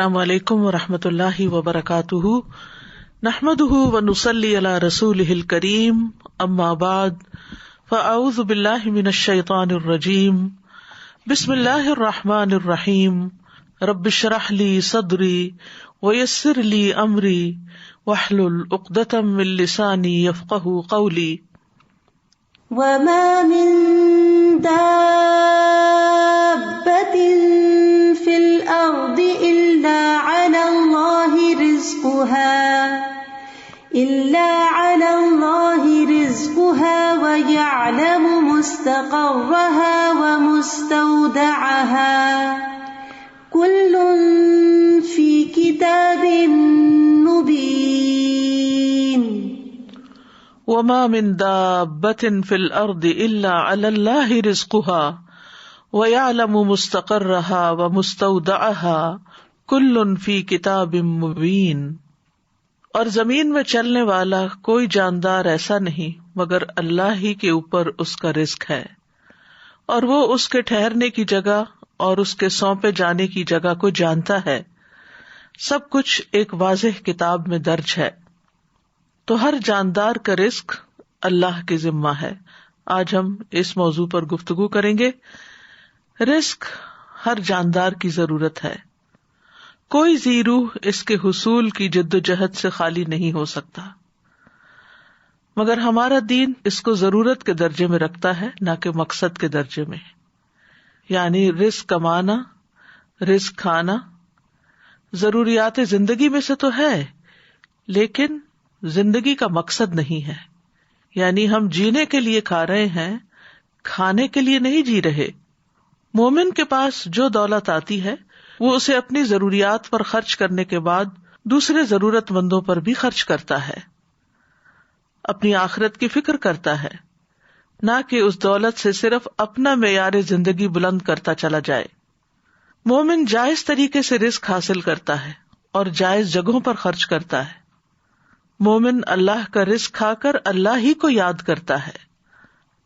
السلام علیکم ورحمۃ اللہ وبرکاتہ، نحمده ونصلی علی رسولہ الکریم، اما بعد فاعوذ باللہ من الشیطان الرجیم، بسم اللہ الرحمن الرحیم، رب اشرح لی صدری ویسر لی امری واحلل عقدۃ من لسانی یفقہوا قولی۔ وما من دابة في الأرض إلا على الله رزقها ويعلم مستقرها ومستودعها كل في كتاب مبين۔ وما من دابة في الأرض إلا على الله رزقها ويعلم مستقرها ومستودعها كل في كتاب مبين۔ اور زمین میں چلنے والا کوئی جاندار ایسا نہیں مگر اللہ ہی کے اوپر اس کا رزق ہے، اور وہ اس کے ٹھہرنے کی جگہ اور اس کے سونپے جانے کی جگہ کو جانتا ہے۔ سب کچھ ایک واضح کتاب میں درج ہے۔ تو ہر جاندار کا رزق اللہ کے ذمہ ہے۔ آج ہم اس موضوع پر گفتگو کریں گے۔ رزق ہر جاندار کی ضرورت ہے، کوئی ذی روح اس کے حصول کی جدوجہد سے خالی نہیں ہو سکتا، مگر ہمارا دین اس کو ضرورت کے درجے میں رکھتا ہے، نہ کہ مقصد کے درجے میں۔ یعنی رزق کمانا، رزق کھانا ضروریات زندگی میں سے تو ہے، لیکن زندگی کا مقصد نہیں ہے۔ یعنی ہم جینے کے لیے کھا رہے ہیں، کھانے کے لیے نہیں جی رہے۔ مومن کے پاس جو دولت آتی ہے وہ اسے اپنی ضروریات پر خرچ کرنے کے بعد دوسرے ضرورت مندوں پر بھی خرچ کرتا ہے، اپنی آخرت کی فکر کرتا ہے، نہ کہ اس دولت سے صرف اپنا معیار زندگی بلند کرتا چلا جائے۔ مومن جائز طریقے سے رزق حاصل کرتا ہے اور جائز جگہوں پر خرچ کرتا ہے۔ مومن اللہ کا رزق کھا کر اللہ ہی کو یاد کرتا ہے،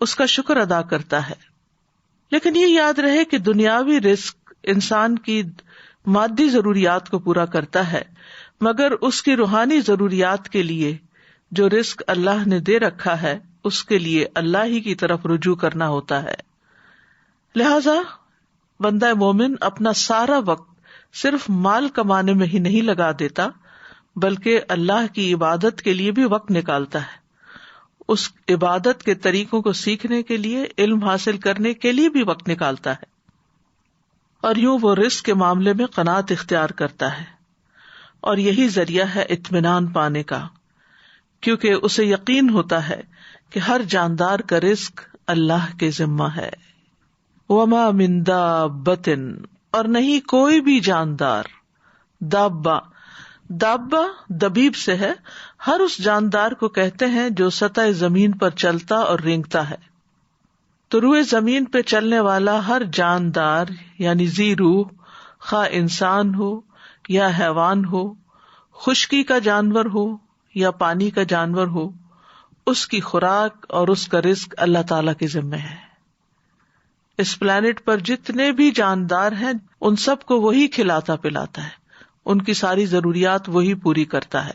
اس کا شکر ادا کرتا ہے۔ لیکن یہ یاد رہے کہ دنیاوی رزق انسان کی مادی ضروریات کو پورا کرتا ہے، مگر اس کی روحانی ضروریات کے لیے جو رزق اللہ نے دے رکھا ہے اس کے لیے اللہ ہی کی طرف رجوع کرنا ہوتا ہے۔ لہذا بندہ مومن اپنا سارا وقت صرف مال کمانے میں ہی نہیں لگا دیتا، بلکہ اللہ کی عبادت کے لیے بھی وقت نکالتا ہے، اس عبادت کے طریقوں کو سیکھنے کے لیے، علم حاصل کرنے کے لیے بھی وقت نکالتا ہے، اور یوں وہ رزق کے معاملے میں قناعت اختیار کرتا ہے، اور یہی ذریعہ ہے اطمینان پانے کا، کیونکہ اسے یقین ہوتا ہے کہ ہر جاندار کا رزق اللہ کے ذمہ ہے۔ وما من دابۃ، اور نہیں کوئی بھی جاندار۔ دابہ دبیب سے ہے، ہر اس جاندار کو کہتے ہیں جو سطح زمین پر چلتا اور رینگتا ہے۔ تو روئے زمین پہ چلنے والا ہر جاندار یعنی ذی روح، خواہ انسان ہو یا حیوان ہو، خشکی کا جانور ہو یا پانی کا جانور ہو، اس کی خوراک اور اس کا رزق اللہ تعالی کے ذمہ ہے۔ اس پلانٹ پر جتنے بھی جاندار ہیں ان سب کو وہی کھلاتا پلاتا ہے، ان کی ساری ضروریات وہی پوری کرتا ہے۔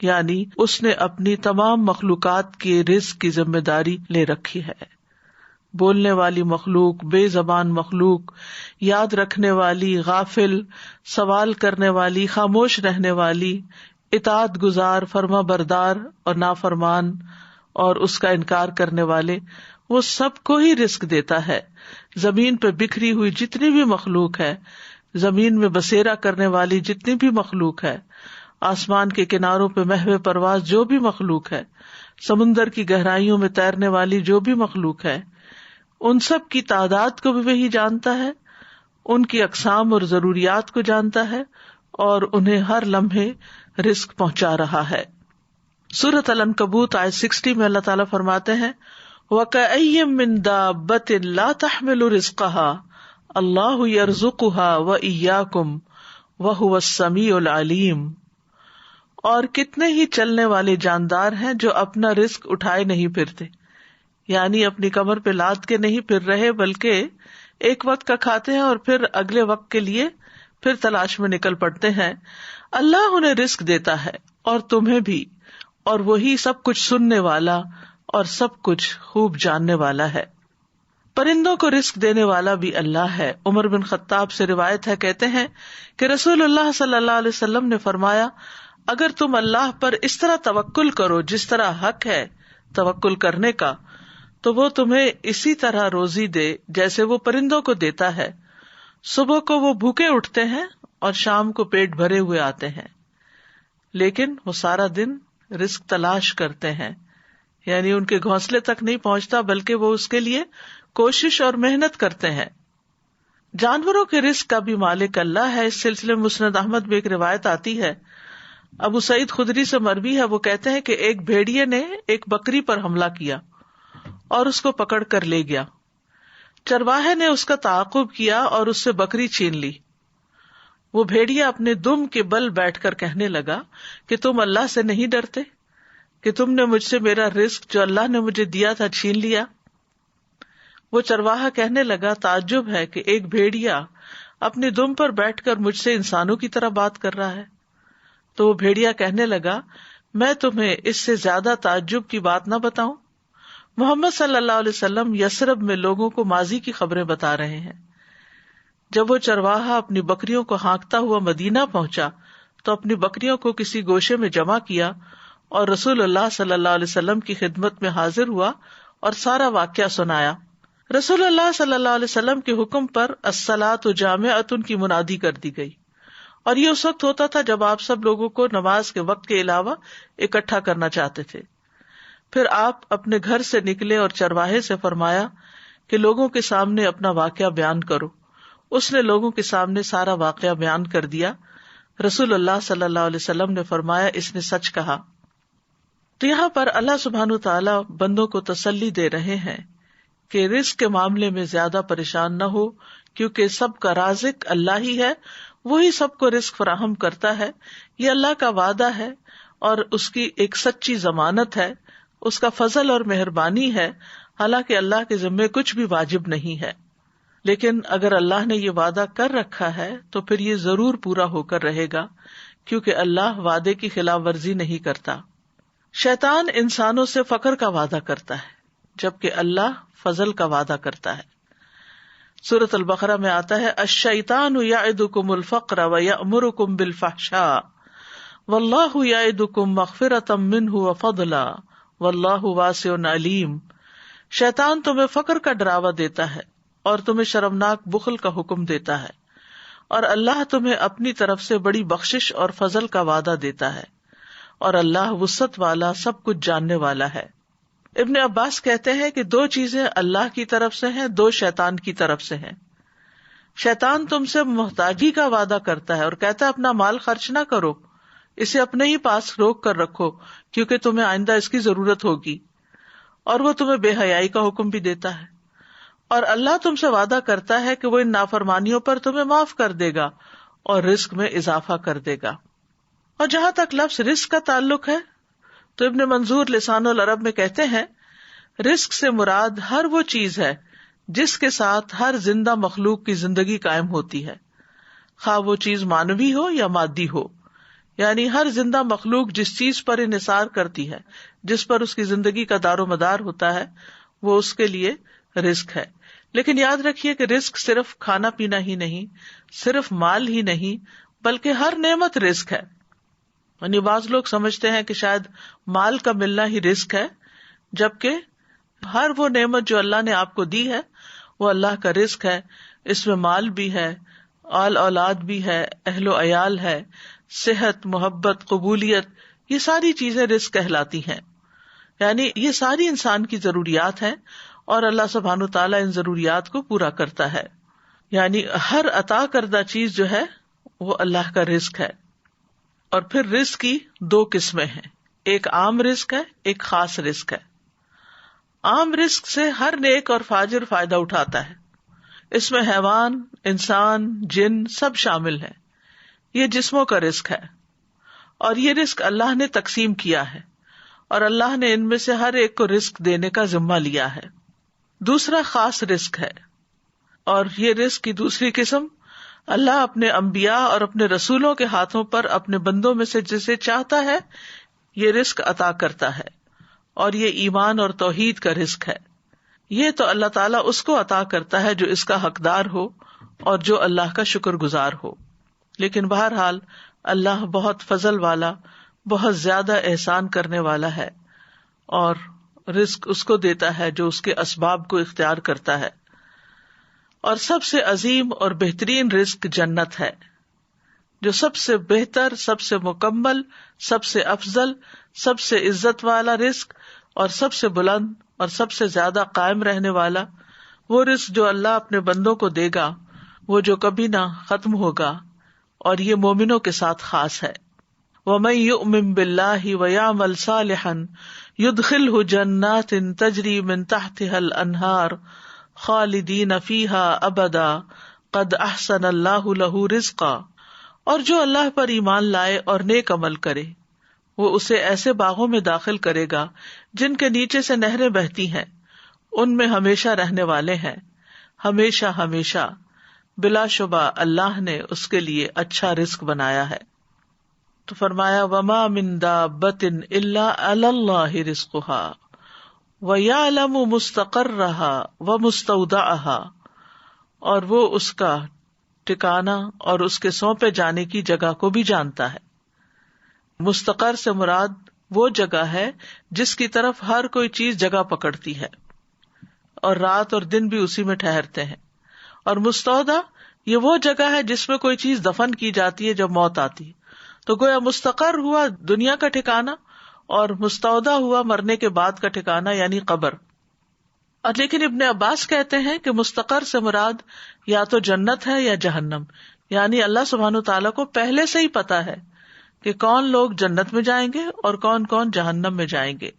یعنی اس نے اپنی تمام مخلوقات کی رزق کی ذمہ داری لے رکھی ہے۔ بولنے والی مخلوق، بے زبان مخلوق، یاد رکھنے والی، غافل، سوال کرنے والی، خاموش رہنے والی، اطاعت گزار، فرما بردار اور نافرمان اور اس کا انکار کرنے والے، وہ سب کو ہی رزق دیتا ہے۔ زمین پہ بکھری ہوئی جتنی بھی مخلوق ہے، زمین میں بسیرا کرنے والی جتنی بھی مخلوق ہے، آسمان کے کناروں پہ محو پرواز جو بھی مخلوق ہے، سمندر کی گہرائیوں میں تیرنے والی جو بھی مخلوق ہے، ان سب کی تعداد کو بھی وہی جانتا ہے، ان کی اقسام اور ضروریات کو جانتا ہے، اور انہیں ہر لمحے رزق پہنچا رہا ہے۔ سورۃ العنکبوت آیت 60 میں اللہ تعالیٰ فرماتے ہیں وَكَأَيٍّ مِّن دَابَّةٍ لَا تَحْمِلُ رِزْقَهَا اللَّهُ يَرْزُقُهَا وَإِيَّاكُمْ وَهُوَ السَّمِيعُ الْعَلِيمُ۔ اور کتنے ہی چلنے والے جاندار ہیں جو اپنا رزق اٹھائے نہیں پھرتے، یعنی اپنی کمر پہ لاد کے نہیں پھر رہے، بلکہ ایک وقت کا کھاتے ہیں اور پھر اگلے وقت کے لیے پھر تلاش میں نکل پڑتے ہیں. اللہ انہیں رزق دیتا ہے اور تمہیں بھی، اور وہی سب کچھ سننے والا اور سب کچھ خوب جاننے والا ہے. پرندوں کو رزق دینے والا بھی اللہ ہے. عمر بن خطاب سے روایت ہے، کہتے ہیں کہ رسول اللہ صلی اللہ علیہ وسلم نے فرمایا، اگر تم اللہ پر اس طرح توکل کرو جس طرح حق ہے توکل کرنے کا، تو وہ تمہیں اسی طرح روزی دے جیسے وہ پرندوں کو دیتا ہے. صبح کو وہ بھوکے اٹھتے ہیں اور شام کو پیٹ بھرے ہوئے آتے ہیں، لیکن وہ سارا دن رزق تلاش کرتے ہیں، یعنی ان کے گھونسلے تک نہیں پہنچتا بلکہ وہ اس کے لیے کوشش اور محنت کرتے ہیں. جانوروں کے رزق کا بھی مالک اللہ ہے. اس سلسلے میں مسند احمد میں ایک روایت آتی ہے، ابو سعید خدری سے مروی ہے، وہ کہتے ہیں کہ ایک بھیڑیے نے ایک بکری پر حملہ کیا اور اس کو پکڑ کر لے گیا. چرواہے نے اس کا تعاقب کیا اور اس سے بکری چھین لی. وہ بھیڑیا اپنے دم کے بل بیٹھ کر کہنے لگا کہ تم اللہ سے نہیں ڈرتے کہ تم نے مجھ سے میرا رزق جو اللہ نے مجھے دیا تھا چھین لیا. وہ چرواہا کہنے لگا، تعجب ہے کہ ایک بھیڑیا اپنے دم پر بیٹھ کر مجھ سے انسانوں کی طرح بات کر رہا ہے. تو وہ بھیڑیا کہنے لگا، میں تمہیں اس سے زیادہ تعجب کی بات نہ بتاؤں؟ محمد صلی اللہ علیہ وسلم یثرب میں لوگوں کو ماضی کی خبریں بتا رہے ہیں. جب وہ چرواہا اپنی بکریوں کو ہانکتا ہوا مدینہ پہنچا تو اپنی بکریوں کو کسی گوشے میں جمع کیا اور رسول اللہ صلی اللہ علیہ وسلم کی خدمت میں حاضر ہوا اور سارا واقعہ سنایا. رسول اللہ صلی اللہ علیہ وسلم کے حکم پر الصلاۃ جامعۃ کی منادی کر دی گئی، اور یہ اس وقت ہوتا تھا جب آپ سب لوگوں کو نماز کے وقت کے علاوہ اکٹھا کرنا چاہتے تھے. پھر آپ اپنے گھر سے نکلے اور چرواہے سے فرمایا کہ لوگوں کے سامنے اپنا واقعہ بیان کرو. اس نے لوگوں کے سامنے سارا واقعہ بیان کر دیا. رسول اللہ صلی اللہ علیہ وسلم نے فرمایا، اس نے سچ کہا. تو یہاں پر اللہ سبحانہ تعالیٰ بندوں کو تسلی دے رہے ہیں کہ رزق کے معاملے میں زیادہ پریشان نہ ہو، کیونکہ سب کا رازق اللہ ہی ہے، وہی سب کو رزق فراہم کرتا ہے. یہ اللہ کا وعدہ ہے اور اس کی ایک سچی ضمانت ہے، اس کا فضل اور مہربانی ہے. حالانکہ اللہ کے ذمے کچھ بھی واجب نہیں ہے، لیکن اگر اللہ نے یہ وعدہ کر رکھا ہے تو پھر یہ ضرور پورا ہو کر رہے گا، کیونکہ اللہ وعدے کی خلاف ورزی نہیں کرتا. شیطان انسانوں سے فقر کا وعدہ کرتا ہے جبکہ اللہ فضل کا وعدہ کرتا ہے. سورۃ البقرہ میں آتا ہے، الشیطان یعدکم الفقر ویأمرکم بالفحشاء واللہ یعدکم مغفرۃ منہ وفضلا واللہ واسع علیم. شیطان تمہیں فقر کا ڈراوا دیتا ہے اور تمہیں شرمناک بخل کا حکم دیتا ہے، اور اللہ تمہیں اپنی طرف سے بڑی بخشش اور فضل کا وعدہ دیتا ہے، اور اللہ وسعت والا سب کچھ جاننے والا ہے. ابن عباس کہتے ہیں کہ 2 چیزیں اللہ کی طرف سے ہیں، 2 شیطان کی طرف سے ہیں. شیطان تم سے محتاجی کا وعدہ کرتا ہے اور کہتا ہے اپنا مال خرچ نہ کرو، اسے اپنے ہی پاس روک کر رکھو کیونکہ تمہیں آئندہ اس کی ضرورت ہوگی، اور وہ تمہیں بے حیائی کا حکم بھی دیتا ہے. اور اللہ تم سے وعدہ کرتا ہے کہ وہ ان نافرمانیوں پر تمہیں معاف کر دے گا اور رزق میں اضافہ کر دے گا. اور جہاں تک لفظ رزق کا تعلق ہے تو ابن منظور لسان العرب میں کہتے ہیں، رزق سے مراد ہر وہ چیز ہے جس کے ساتھ ہر زندہ مخلوق کی زندگی قائم ہوتی ہے، خواہ وہ چیز مانوی ہو یا مادی ہو. یعنی ہر زندہ مخلوق جس چیز پر انحصار کرتی ہے، جس پر اس کی زندگی کا دار و مدار ہوتا ہے، وہ اس کے لیے رزق ہے. لیکن یاد رکھیے کہ رزق صرف کھانا پینا ہی نہیں، صرف مال ہی نہیں، بلکہ ہر نعمت رزق ہے. یعنی بعض لوگ سمجھتے ہیں کہ شاید مال کا ملنا ہی رزق ہے، جبکہ ہر وہ نعمت جو اللہ نے آپ کو دی ہے وہ اللہ کا رزق ہے. اس میں مال بھی ہے، آل اولاد بھی ہے، اہل و عیال ہے، صحت، محبت، قبولیت، یہ ساری چیزیں رزق کہلاتی ہیں. یعنی یہ ساری انسان کی ضروریات ہیں اور اللہ سبحانہ تعالیٰ ان ضروریات کو پورا کرتا ہے. یعنی ہر عطا کردہ چیز جو ہے وہ اللہ کا رزق ہے. اور پھر رزق کی 2 قسمیں ہیں، ایک عام رزق ہے، ایک خاص رزق ہے. عام رزق سے ہر نیک اور فاجر فائدہ اٹھاتا ہے، اس میں حیوان، انسان، جن سب شامل ہیں. یہ جسموں کا رزق ہے اور یہ رزق اللہ نے تقسیم کیا ہے اور اللہ نے ان میں سے ہر ایک کو رزق دینے کا ذمہ لیا ہے. دوسرا خاص رزق ہے، اور یہ رزق کی دوسری قسم اللہ اپنے انبیاء اور اپنے رسولوں کے ہاتھوں پر اپنے بندوں میں سے جسے چاہتا ہے یہ رزق عطا کرتا ہے، اور یہ ایمان اور توحید کا رزق ہے. یہ تو اللہ تعالیٰ اس کو عطا کرتا ہے جو اس کا حقدار ہو اور جو اللہ کا شکر گزار ہو. لیکن بہرحال اللہ بہت فضل والا، بہت زیادہ احسان کرنے والا ہے، اور رزق اس کو دیتا ہے جو اس کے اسباب کو اختیار کرتا ہے. اور سب سے عظیم اور بہترین رزق جنت ہے، جو سب سے بہتر، سب سے مکمل، سب سے افضل، سب سے عزت والا رزق اور سب سے بلند اور سب سے زیادہ قائم رہنے والا وہ رزق جو اللہ اپنے بندوں کو دے گا، وہ جو کبھی نہ ختم ہوگا، اور یہ مومنوں کے ساتھ خاص ہے. وَمَن يُؤْمِن بِاللَّهِ وَيَعْمَلْ صَالِحًا يُدْخِلْهُ جَنَّاتٍ تَجْرِي مِن تَحْتِهَا الْأَنْهَارُ خالدین فیہا ابدا قد احسن اللہ لہ رزقا. اور جو اللہ پر ایمان لائے اور نیک عمل کرے وہ اسے ایسے باغوں میں داخل کرے گا جن کے نیچے سے نہریں بہتی ہیں، ان میں ہمیشہ رہنے والے ہیں، ہمیشہ ہمیشہ. بلا شبہ اللہ نے اس کے لیے اچھا رزق بنایا ہے. تو فرمایا وما من دابۃ الا علی اللہ رزقها وَيَعْلَمُ مُسْتَقَرَّهَا وَمُسْتَوْدَعَهَا، اور وہ اس کا ٹھکانہ اور اس کے سونپے جانے کی جگہ کو بھی جانتا ہے. مستقر سے مراد وہ جگہ ہے جس کی طرف ہر کوئی چیز جگہ پکڑتی ہے، اور رات اور دن بھی اسی میں ٹھہرتے ہیں. اور مستودع یہ وہ جگہ ہے جس میں کوئی چیز دفن کی جاتی ہے جب موت آتی ہے. تو گویا مستقر ہوا دنیا کا ٹھکانہ اور مستودع ہوا مرنے کے بعد کا ٹھکانہ یعنی قبر. اور لیکن ابن عباس کہتے ہیں کہ مستقر سے مراد یا تو جنت ہے یا جہنم، یعنی اللہ سبحانہ وتعالیٰ کو پہلے سے ہی پتا ہے کہ کون لوگ جنت میں جائیں گے اور کون کون جہنم میں جائیں گے،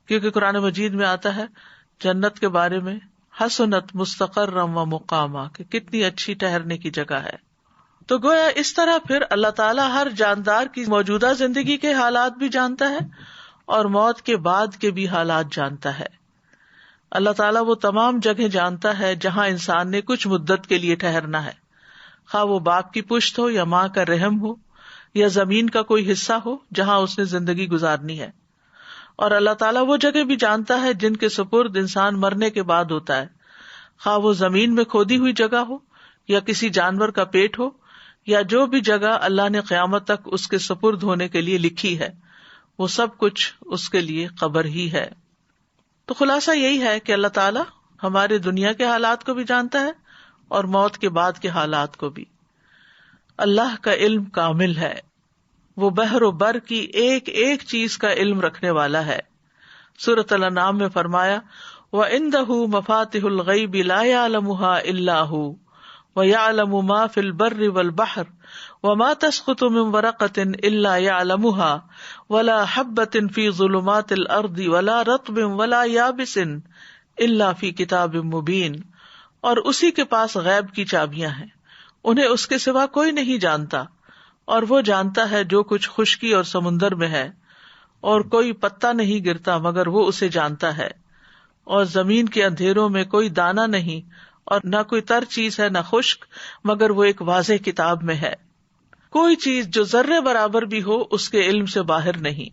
کیونکہ قرآن مجید میں آتا ہے جنت کے بارے میں حسنت مستقرم و مقاما، کہ کتنی اچھی ٹھہرنے کی جگہ ہے. تو گویا اس طرح پھر اللہ تعالیٰ ہر جاندار کی موجودہ زندگی کے حالات بھی جانتا ہے اور موت کے بعد کے بھی حالات جانتا ہے. اللہ تعالیٰ وہ تمام جگہیں جانتا ہے جہاں انسان نے کچھ مدت کے لیے ٹھہرنا ہے، خواہ وہ باپ کی پشت ہو یا ماں کا رحم ہو یا زمین کا کوئی حصہ ہو جہاں اس نے زندگی گزارنی ہے. اور اللہ تعالیٰ وہ جگہ بھی جانتا ہے جن کے سپرد انسان مرنے کے بعد ہوتا ہے، خواہ وہ زمین میں کھودی ہوئی جگہ ہو یا کسی جانور کا پیٹ ہو یا جو بھی جگہ اللہ نے قیامت تک اس کے سپرد ہونے کے لیے لکھی ہے، وہ سب کچھ اس کے لیے قبر ہی ہے. تو خلاصہ یہی ہے کہ اللہ تعالیٰ ہمارے دنیا کے حالات کو بھی جانتا ہے اور موت کے بعد کے حالات کو بھی. اللہ کا علم کامل ہے، وہ بحر و بر کی ایک ایک چیز کا علم رکھنے والا ہے. سورۃ الانعام میں فرمایا وَعِندَهُ مَفَاتِحُ الْغَيْبِ لَا يَعْلَمُهَا إِلَّا هُوَ وَيَعْلَمُ مَا فِي الْبَرِّ وَالْبَحْرِ وَمَا تَسْقُطُ مِنْ وَرَقَةٍ إِلَّا يَعْلَمُهَا وَلَا حَبَّةٍ فِي ظُلُمَاتِ الْأَرْضِ وَلَا رَطْبٍ وَلَا يَابِسٍ إِلَّا فِي كِتَابٍ مُبِينٍ. اور اسی کے پاس غیب کی چابیاں ہیں، انہیں اس کے سوا کوئی نہیں جانتا، اور وہ جانتا ہے جو کچھ خشکی اور سمندر میں ہے، اور کوئی پتا نہیں گرتا مگر وہ اسے جانتا ہے، اور زمین کے اندھیروں میں کوئی دانہ نہیں، اور نہ کوئی تر چیز ہے نہ خشک مگر وہ ایک واضح کتاب میں ہے. کوئی چیز جو ذرے برابر بھی ہو اس کے علم سے باہر نہیں.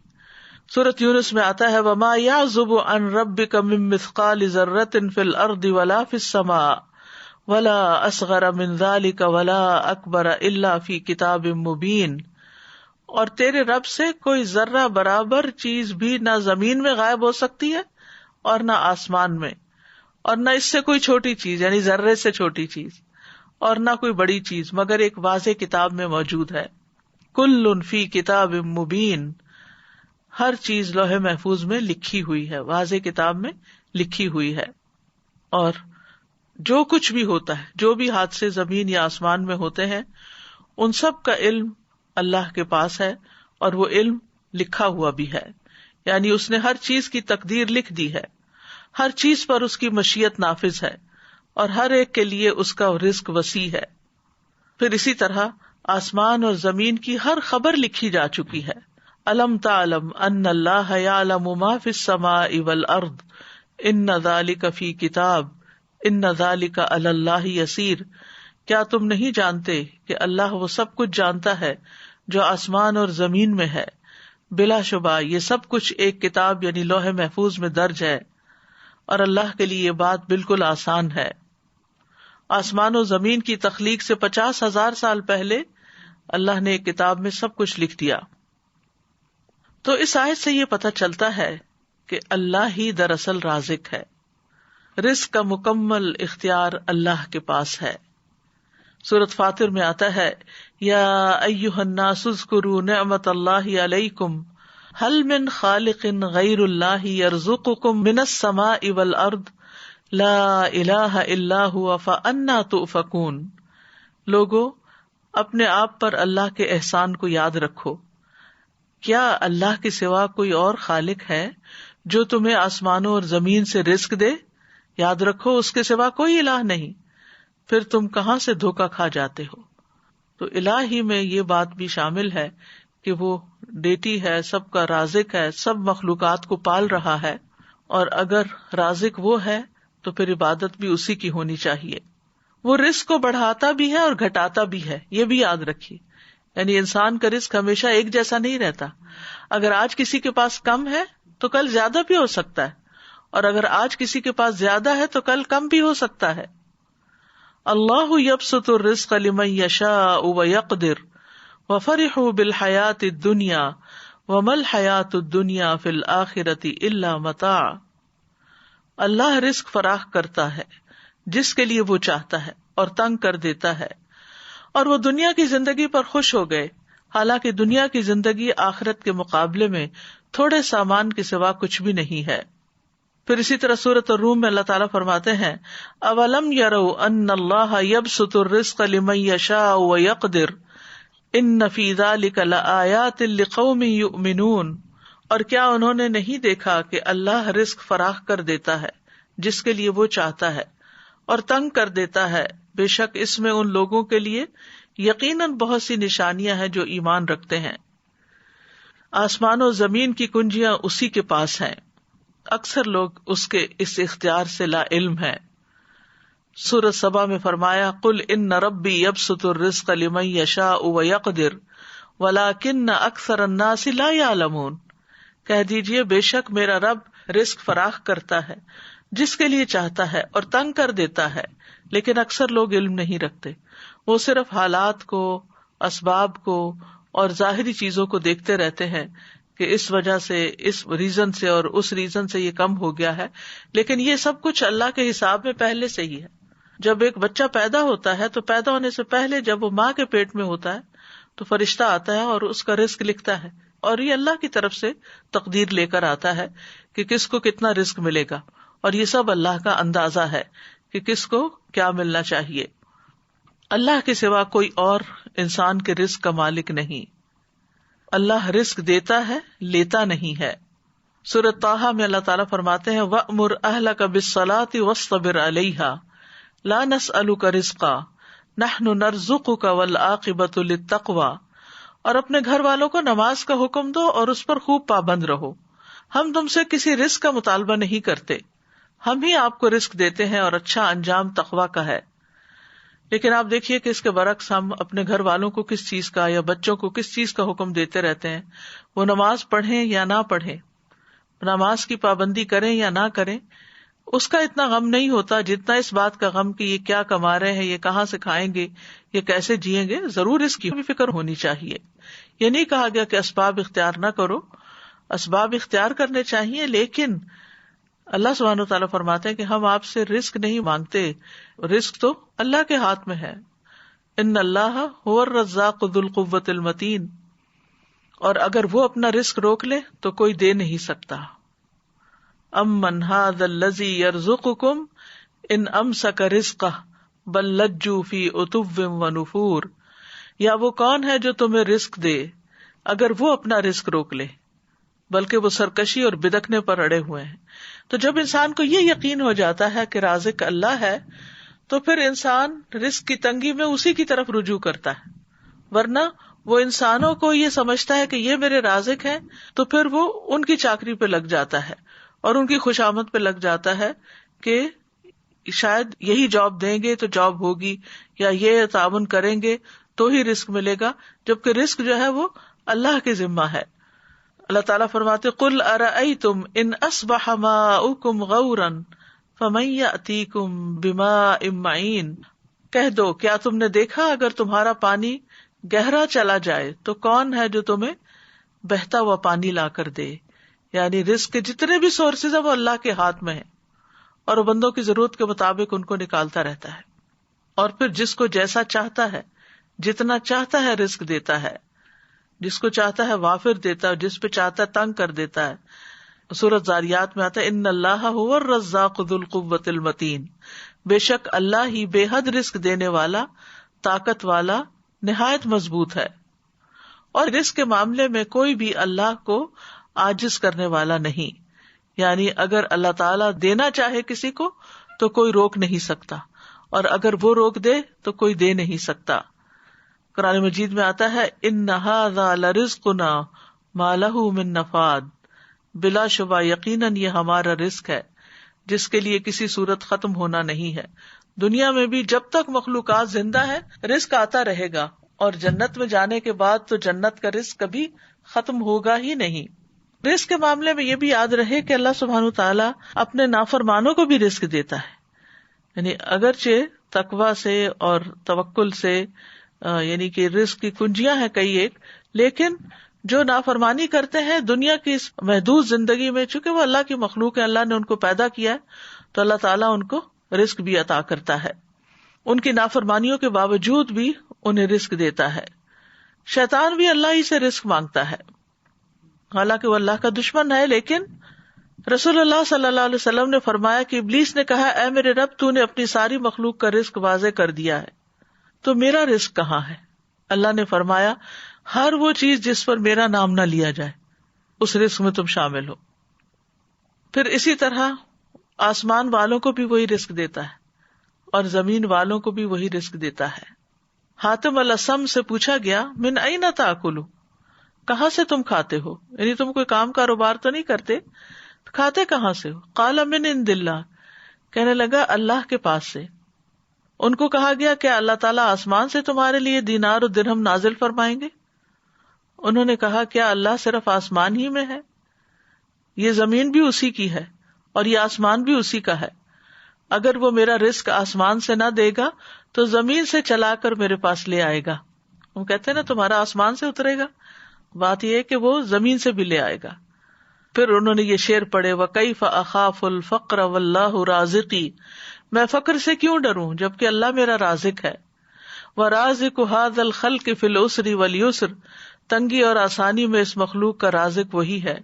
سورۃ یونس میں آتا ہے وَمَا يَعْزُبُ عَنْ رَبِّكَ مِن مِّثْقَالِ ذَرَّةٍ فِي الْأَرْضِ وَلَا فِي السَّمَاءِ وَلَا أَصْغَرَ مِن ذَلِكَ وَلَا أَكْبَرَ إِلَّا فِي كِتَابٍ مُبِينٍ. اور تیرے رب سے کوئی ذرہ برابر چیز بھی نہ زمین میں غائب ہو سکتی ہے اور نہ آسمان میں، اور نہ اس سے کوئی چھوٹی چیز یعنی ذرے سے چھوٹی چیز، اور نہ کوئی بڑی چیز مگر ایک واضح کتاب میں موجود ہے. کل فی کتاب مبین، ہر چیز لوح محفوظ میں لکھی ہوئی ہے، واضح کتاب میں لکھی ہوئی ہے. اور جو کچھ بھی ہوتا ہے، جو بھی حادثے زمین یا آسمان میں ہوتے ہیں، ان سب کا علم اللہ کے پاس ہے، اور وہ علم لکھا ہوا بھی ہے، یعنی اس نے ہر چیز کی تقدیر لکھ دی ہے، ہر چیز پر اس کی مشیت نافذ ہے، اور ہر ایک کے لیے اس کا رزق وسیع ہے. پھر اسی طرح آسمان اور زمین کی ہر خبر لکھی جا چکی ہے. الم تعلم ان اللہ یعلم ما فی السماء والارض ان ذلک فی کتاب ان ذلک علی اللہ یسیر. کیا تم نہیں جانتے کہ اللہ وہ سب کچھ جانتا ہے جو آسمان اور زمین میں ہے، بلا شبہ یہ سب کچھ ایک کتاب یعنی لوح محفوظ میں درج ہے، اور اللہ کے لیے یہ بات بالکل آسان ہے۔ آسمان و زمین کی تخلیق سے 50,000 سال پہلے اللہ نے ایک کتاب میں سب کچھ لکھ دیا۔ تو اس آیت سے یہ پتہ چلتا ہے کہ اللہ ہی دراصل رازق ہے، رزق کا مکمل اختیار اللہ کے پاس ہے۔ سورۃ فاطر میں آتا ہے، یا ایھا الناس اذکروا نعمت اللہ علیکم هل من خالق غیر اللہ یرزقکم من السماء والارض لا الہ الا هو فانا تؤفکون۔ لوگو اپنے آپ پر اللہ کے احسان کو یاد رکھو، کیا اللہ کے سوا کوئی اور خالق ہے جو تمہیں آسمانوں اور زمین سے رزق دے؟ یاد رکھو اس کے سوا کوئی الہ نہیں، پھر تم کہاں سے دھوکا کھا جاتے ہو۔ تو الہ ہی میں یہ بات بھی شامل ہے کہ وہ ڈیٹی ہے، سب کا رازق ہے، سب مخلوقات کو پال رہا ہے، اور اگر رازق وہ ہے تو پھر عبادت بھی اسی کی ہونی چاہیے۔ وہ رزق کو بڑھاتا بھی ہے اور گھٹاتا بھی ہے، یہ بھی یاد رکھیے۔ یعنی انسان کا رزق ہمیشہ ایک جیسا نہیں رہتا، اگر آج کسی کے پاس کم ہے تو کل زیادہ بھی ہو سکتا ہے، اور اگر آج کسی کے پاس زیادہ ہے تو کل کم بھی ہو سکتا ہے۔ اللہ یبسط الرزق لمن یشاء ویقدر وفرحوا بالحیاۃ الدنیا وما الحیاۃ الدنیا فی الآخرۃ الا متاع۔ اللہ رزق فراخ کرتا ہے جس کے لیے وہ چاہتا ہے اور تنگ کر دیتا ہے، اور وہ دنیا کی زندگی پر خوش ہو گئے، حالانکہ دنیا کی زندگی آخرت کے مقابلے میں تھوڑے سامان کے سوا کچھ بھی نہیں ہے۔ پھر اسی طرح سورۃ الروم میں اللہ تعالیٰ فرماتے ہیں، اولم یروا ان اللہ یبسط الرزق لمن یشاء ویقدر ان فی ذلک لآیات لقوم یؤمنون۔ اور کیا انہوں نے نہیں دیکھا کہ اللہ رزق فراخ کر دیتا ہے جس کے لیے وہ چاہتا ہے اور تنگ کر دیتا ہے، بے شک اس میں ان لوگوں کے لیے یقیناً بہت سی نشانیاں ہیں جو ایمان رکھتے ہیں۔ آسمان و زمین کی کنجیاں اسی کے پاس ہیں، اکثر لوگ اس کے اس اختیار سے لا علم ہیں۔ سورۃ سبا میں فرمایا، قل ان ربی یبسط الرزق لمن یشاء ویقدر ولکن اکثر الناس لا یعلمون۔ کہہ دیجئے بے شک میرا رب رزق فراخ کرتا ہے جس کے لیے چاہتا ہے اور تنگ کر دیتا ہے، لیکن اکثر لوگ علم نہیں رکھتے، وہ صرف حالات کو، اسباب کو اور ظاہری چیزوں کو دیکھتے رہتے ہیں کہ اس وجہ سے، اس ریزن سے اور اس ریزن سے یہ کم ہو گیا ہے، لیکن یہ سب کچھ اللہ کے حساب میں پہلے سے ہی ہے۔ جب ایک بچہ پیدا ہوتا ہے تو پیدا ہونے سے پہلے جب وہ ماں کے پیٹ میں ہوتا ہے تو فرشتہ آتا ہے اور اس کا رزق لکھتا ہے، اور یہ اللہ کی طرف سے تقدیر لے کر آتا ہے کہ کس کو کتنا رزق ملے گا، اور یہ سب اللہ کا اندازہ ہے کہ کس کو کیا ملنا چاہیے۔ اللہ کے سوا کوئی اور انسان کے رزق کا مالک نہیں، اللہ رزق دیتا ہے، لیتا نہیں ہے۔ سورۃ طٰہٰ میں اللہ تعالیٰ فرماتے ہیں، وَأْمُرْ أَهْلَكَ بِالصَّلَاةِ وَاصْطَبِرْ عَلَيْهَا لَا نَسْأَلُكَ رِزْقًا نَحْنُ نَرْزُقُكَ وَالْعَاقِبَةُ لِلتَّقْوَىٰ۔ اور اپنے گھر والوں کو نماز کا حکم دو اور اس پر خوب پابند رہو، ہم تم سے کسی رزق کا مطالبہ نہیں کرتے، ہم ہی آپ کو رزق دیتے ہیں اور اچھا انجام تقویٰ کا ہے۔ لیکن آپ دیکھیے کہ اس کے برعکس ہم اپنے گھر والوں کو کس چیز کا یا بچوں کو کس چیز کا حکم دیتے رہتے ہیں، وہ نماز پڑھیں یا نہ پڑھیں، نماز کی پابندی کریں یا نہ کریں، اس کا اتنا غم نہیں ہوتا جتنا اس بات کا غم کہ یہ کیا کما رہے ہیں، یہ کہاں سے کھائیں گے، یہ کیسے جیئیں گے۔ ضرور اس کی بھی فکر ہونی چاہیے۔ یہ نہیں کہا گیا کہ اسباب اختیار نہ کرو، اسباب اختیار کرنے چاہیے، لیکن اللہ سبحانہ وتعالیٰ فرماتے ہیں کہ ہم آپ سے رزق نہیں مانگتے، رزق تو اللہ کے ہاتھ میں ہے۔ ان اللہ هو الرزاق ذو القوۃ المتین، اور اگر وہ اپنا رزق روک لے تو کوئی دے نہیں سکتا۔ امن ھذا الذی یرزقکم ان امسک رزقہ بل لجوا فی عتو ونفور۔ یا وہ کون ہے جو تمہیں رزق دے اگر وہ اپنا رزق روک لے، بلکہ وہ سرکشی اور بدکنے پر اڑے ہوئے ہیں۔ تو جب انسان کو یہ یقین ہو جاتا ہے کہ رازق اللہ ہے تو پھر انسان رزق کی تنگی میں اسی کی طرف رجوع کرتا ہے، ورنہ وہ انسانوں کو یہ سمجھتا ہے کہ یہ میرے رازق ہیں تو پھر وہ ان کی چاکری پہ لگ جاتا ہے اور ان کی خوشامد پہ لگ جاتا ہے کہ شاید یہی جاب دیں گے تو جاب ہوگی، یا یہ تعاون کریں گے تو ہی رزق ملے گا، جبکہ رزق جو ہے وہ اللہ کے ذمہ ہے. اللہ تعالیٰ فرماتے قل ارأیتم ان اصبح ماؤکم غورا فمن یأتیکم بماء معین، کہہ دو کیا تم نے دیکھا اگر تمہارا پانی گہرا چلا جائے تو کون ہے جو تمہیں بہتا ہوا پانی لا کر دے. یعنی رزق کے جتنے بھی سورسز ہیں وہ اللہ کے ہاتھ میں ہیں، اور وہ بندوں کی ضرورت کے مطابق ان کو نکالتا رہتا ہے، اور پھر جس کو جیسا چاہتا ہے جتنا چاہتا ہے رزق دیتا ہے، جس کو چاہتا ہے وافر دیتا ہے، جس پہ چاہتا ہے تنگ کر دیتا ہے. سورۃ زاریات میں آتا ہے ان اللہ هو الرزاق ذو القوۃ المتین، بے شک اللہ ہی بے حد رزق دینے والا، طاقت والا، نہایت مضبوط ہے. اور رزق کے معاملے میں کوئی بھی اللہ کو عاجز کرنے والا نہیں، یعنی اگر اللہ تعالیٰ دینا چاہے کسی کو تو کوئی روک نہیں سکتا، اور اگر وہ روک دے تو کوئی دے نہیں سکتا. قرآن مجید میں آتا ہے ان ھذا لرزقنا ما لہ من نفاد، بلا شبہ یقیناً یہ ہمارا رزق ہے جس کے لیے کسی صورت ختم ہونا نہیں ہے. دنیا میں بھی جب تک مخلوقات زندہ ہے رزق آتا رہے گا، اور جنت میں جانے کے بعد تو جنت کا رزق کبھی ختم ہوگا ہی نہیں. رزق کے معاملے میں یہ بھی یاد رہے کہ اللہ سبحانہ وتعالیٰ اپنے نافرمانوں کو بھی رزق دیتا ہے. یعنی اگرچہ تقویٰ سے اور توکل سے یعنی کہ رزق کی کنجیاں ہیں کئی ایک، لیکن جو نافرمانی کرتے ہیں دنیا کی اس محدود زندگی میں، چونکہ وہ اللہ کی مخلوق ہے، اللہ نے ان کو پیدا کیا ہے، تو اللہ تعالیٰ ان کو رزق بھی عطا کرتا ہے. ان کی نافرمانیوں کے باوجود بھی انہیں رزق دیتا ہے. شیطان بھی اللہ ہی سے رزق مانگتا ہے، حالانکہ وہ اللہ کا دشمن ہے، لیکن رسول اللہ صلی اللہ علیہ وسلم نے فرمایا کہ ابلیس نے کہا اے میرے رب تو نے اپنی ساری مخلوق کا رزق واضح کر دیا ہے، تو میرا رزق کہاں ہے؟ اللہ نے فرمایا ہر وہ چیز جس پر میرا نام نہ لیا جائے اس رزق میں تم شامل ہو. پھر اسی طرح آسمان والوں کو بھی وہی رزق دیتا ہے اور زمین والوں کو بھی وہی رزق دیتا ہے. حاتم الاسم سے پوچھا گیا من این تاکلوا، کہاں سے تم کھاتے ہو؟ یعنی تم کوئی کام کاروبار تو نہیں کرتے، کھاتے کہاں سے ہو؟ قال من عند اللہ، کہنے لگا اللہ کے پاس سے. ان کو کہا گیا کہ اللہ تعالیٰ آسمان سے تمہارے لیے دینار و درہم نازل فرمائیں گے؟ انہوں نے کہا کیا اللہ صرف آسمان ہی میں ہے؟ یہ زمین بھی اسی کی ہے اور یہ آسمان بھی اسی کا ہے. اگر وہ میرا رزق آسمان سے نہ دے گا تو زمین سے چلا کر میرے پاس لے آئے گا. ہم کہتے ہیں نا تمہارا آسمان سے اترے گا، بات یہ ہے کہ وہ زمین سے بھی لے آئے گا. پھر انہوں نے یہ شعر پڑھے وَكَيْفَ أَخَافُ الْفَقْرَ وَاللَّهُ رَازِقِي، میں فقر سے کیوں ڈروں جبکہ اللہ میرا رازق ہے. وَرَازِقُ هَذَا الْخَلْقِ فِي الْعُسْرِ وَالْيُسْرِ، تنگی اور آسانی میں اس مخلوق کا رازق وہی ہے.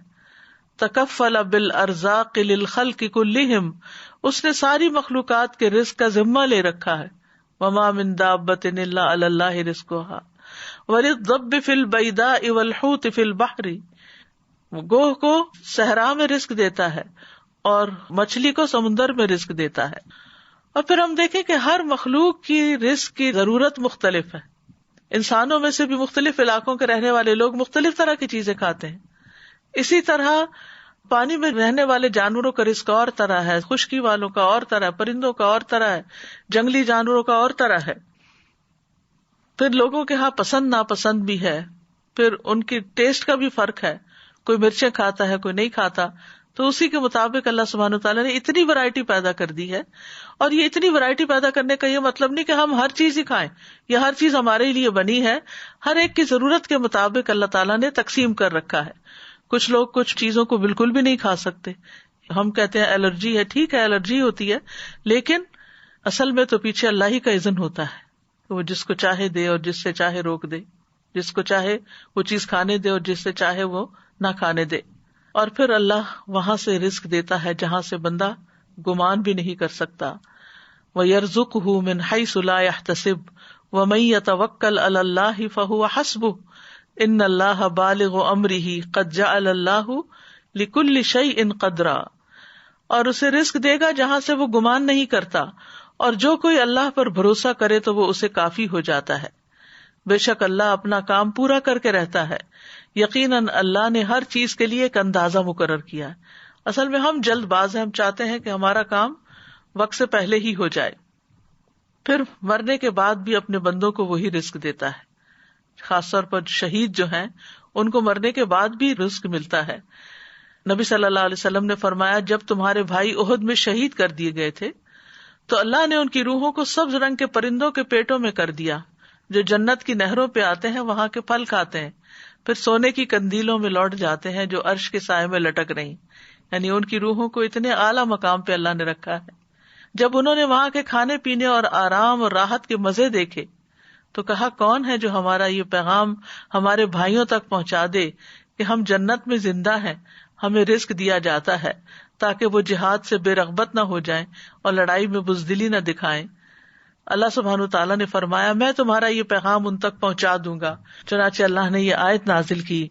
تکفل بالارزاق للخلق کلہم، اس نے ساری مخلوقات کے رزق کا ذمہ لے رکھا ہے. وما من دابۃ الا علی اللہ رزقها وللضب فی البیداء والحوت فی البحر، گوہ کو صحرا میں رزق دیتا ہے اور مچھلی کو سمندر میں رزق دیتا ہے. اور پھر ہم دیکھیں کہ ہر مخلوق کی رزق کی ضرورت مختلف ہے. انسانوں میں سے بھی مختلف علاقوں کے رہنے والے لوگ مختلف طرح کی چیزیں کھاتے ہیں. اسی طرح پانی میں رہنے والے جانوروں کا رزق اور طرح ہے، خشکی والوں کا اور طرح، پرندوں کا اور طرح ہے، جنگلی جانوروں کا اور طرح ہے. پھر لوگوں کے ہاں پسند ناپسند بھی ہے، پھر ان کی ٹیسٹ کا بھی فرق ہے، کوئی مرچیں کھاتا ہے کوئی نہیں کھاتا. تو اسی کے مطابق اللہ سبحانہ وتعالیٰ نے اتنی ورائٹی پیدا کر دی ہے. اور یہ اتنی ورائٹی پیدا کرنے کا یہ مطلب نہیں کہ ہم ہر چیز ہی کھائیں یا ہر چیز ہمارے لیے بنی ہے. ہر ایک کی ضرورت کے مطابق اللہ تعالیٰ نے تقسیم کر رکھا ہے. کچھ لوگ کچھ چیزوں کو بالکل بھی نہیں کھا سکتے. ہم کہتے ہیں الرجی ہے، ٹھیک ہے الرجی ہوتی ہے، لیکن اصل میں تو پیچھے اللہ ہی کا اذن ہوتا ہے کہ وہ جس کو چاہے دے اور جس سے چاہے روک دے، جس کو چاہے وہ چیز کھانے دے اور جس سے چاہے وہ نہ کھانے دے. اور پھر اللہ وہاں سے رزق دیتا ہے جہاں سے بندہ گمان بھی نہیں کر سکتا. وَيَرْزُقْهُ مِنْ حَيْثُ لَا يَحْتَسِبُ وَمَن يَتَوَكَّلْ عَلَى اللَّهِ فَهُوَ حَسْبُهُ إِنَّ اللَّهَ بَالِغُ أَمْرِهِ قَدْ جَعَلَ اللَّهُ لِكُلِّ شَيْءٍ قَدْرًا، اور اسے رزق دے گا جہاں سے وہ گمان نہیں کرتا، اور جو کوئی اللہ پر بھروسہ کرے تو وہ اسے کافی ہو جاتا ہے. بے شک اللہ اپنا کام پورا کر کے رہتا ہے. یقیناً اللہ نے ہر چیز کے لیے ایک اندازہ مقرر کیا ہے. اصل میں ہم جلد باز ہیں، ہم چاہتے ہیں کہ ہمارا کام وقت سے پہلے ہی ہو جائے. پھر مرنے کے بعد بھی اپنے بندوں کو وہی رزق دیتا ہے. خاص طور پر شہید جو ہیں ان کو مرنے کے بعد بھی رزق ملتا ہے. نبی صلی اللہ علیہ وسلم نے فرمایا جب تمہارے بھائی احد میں شہید کر دیے گئے تھے تو اللہ نے ان کی روحوں کو سبز رنگ کے پرندوں کے پیٹوں میں کر دیا جو جنت کی نہروں پہ آتے ہیں, وہاں کے پھل کھاتے ہیں, پھر سونے کی قندیلوں میں لوٹ جاتے ہیں جو عرش کے سائے میں لٹک رہی. یعنی ان کی روحوں کو اتنے اعلیٰ مقام پہ اللہ نے رکھا ہے. جب انہوں نے وہاں کے کھانے پینے اور آرام اور راحت کے مزے دیکھے تو کہا کون ہے جو ہمارا یہ پیغام ہمارے بھائیوں تک پہنچا دے کہ ہم جنت میں زندہ ہیں, ہمیں رزق دیا جاتا ہے تاکہ وہ جہاد سے بے رغبت نہ ہو جائیں اور لڑائی میں بزدلی نہ دکھائیں. اللہ سبحانہ تعالیٰ نے فرمایا میں تمہارا یہ پیغام ان تک پہنچا دوں گا. چنانچہ اللہ نے یہ آیت نازل کی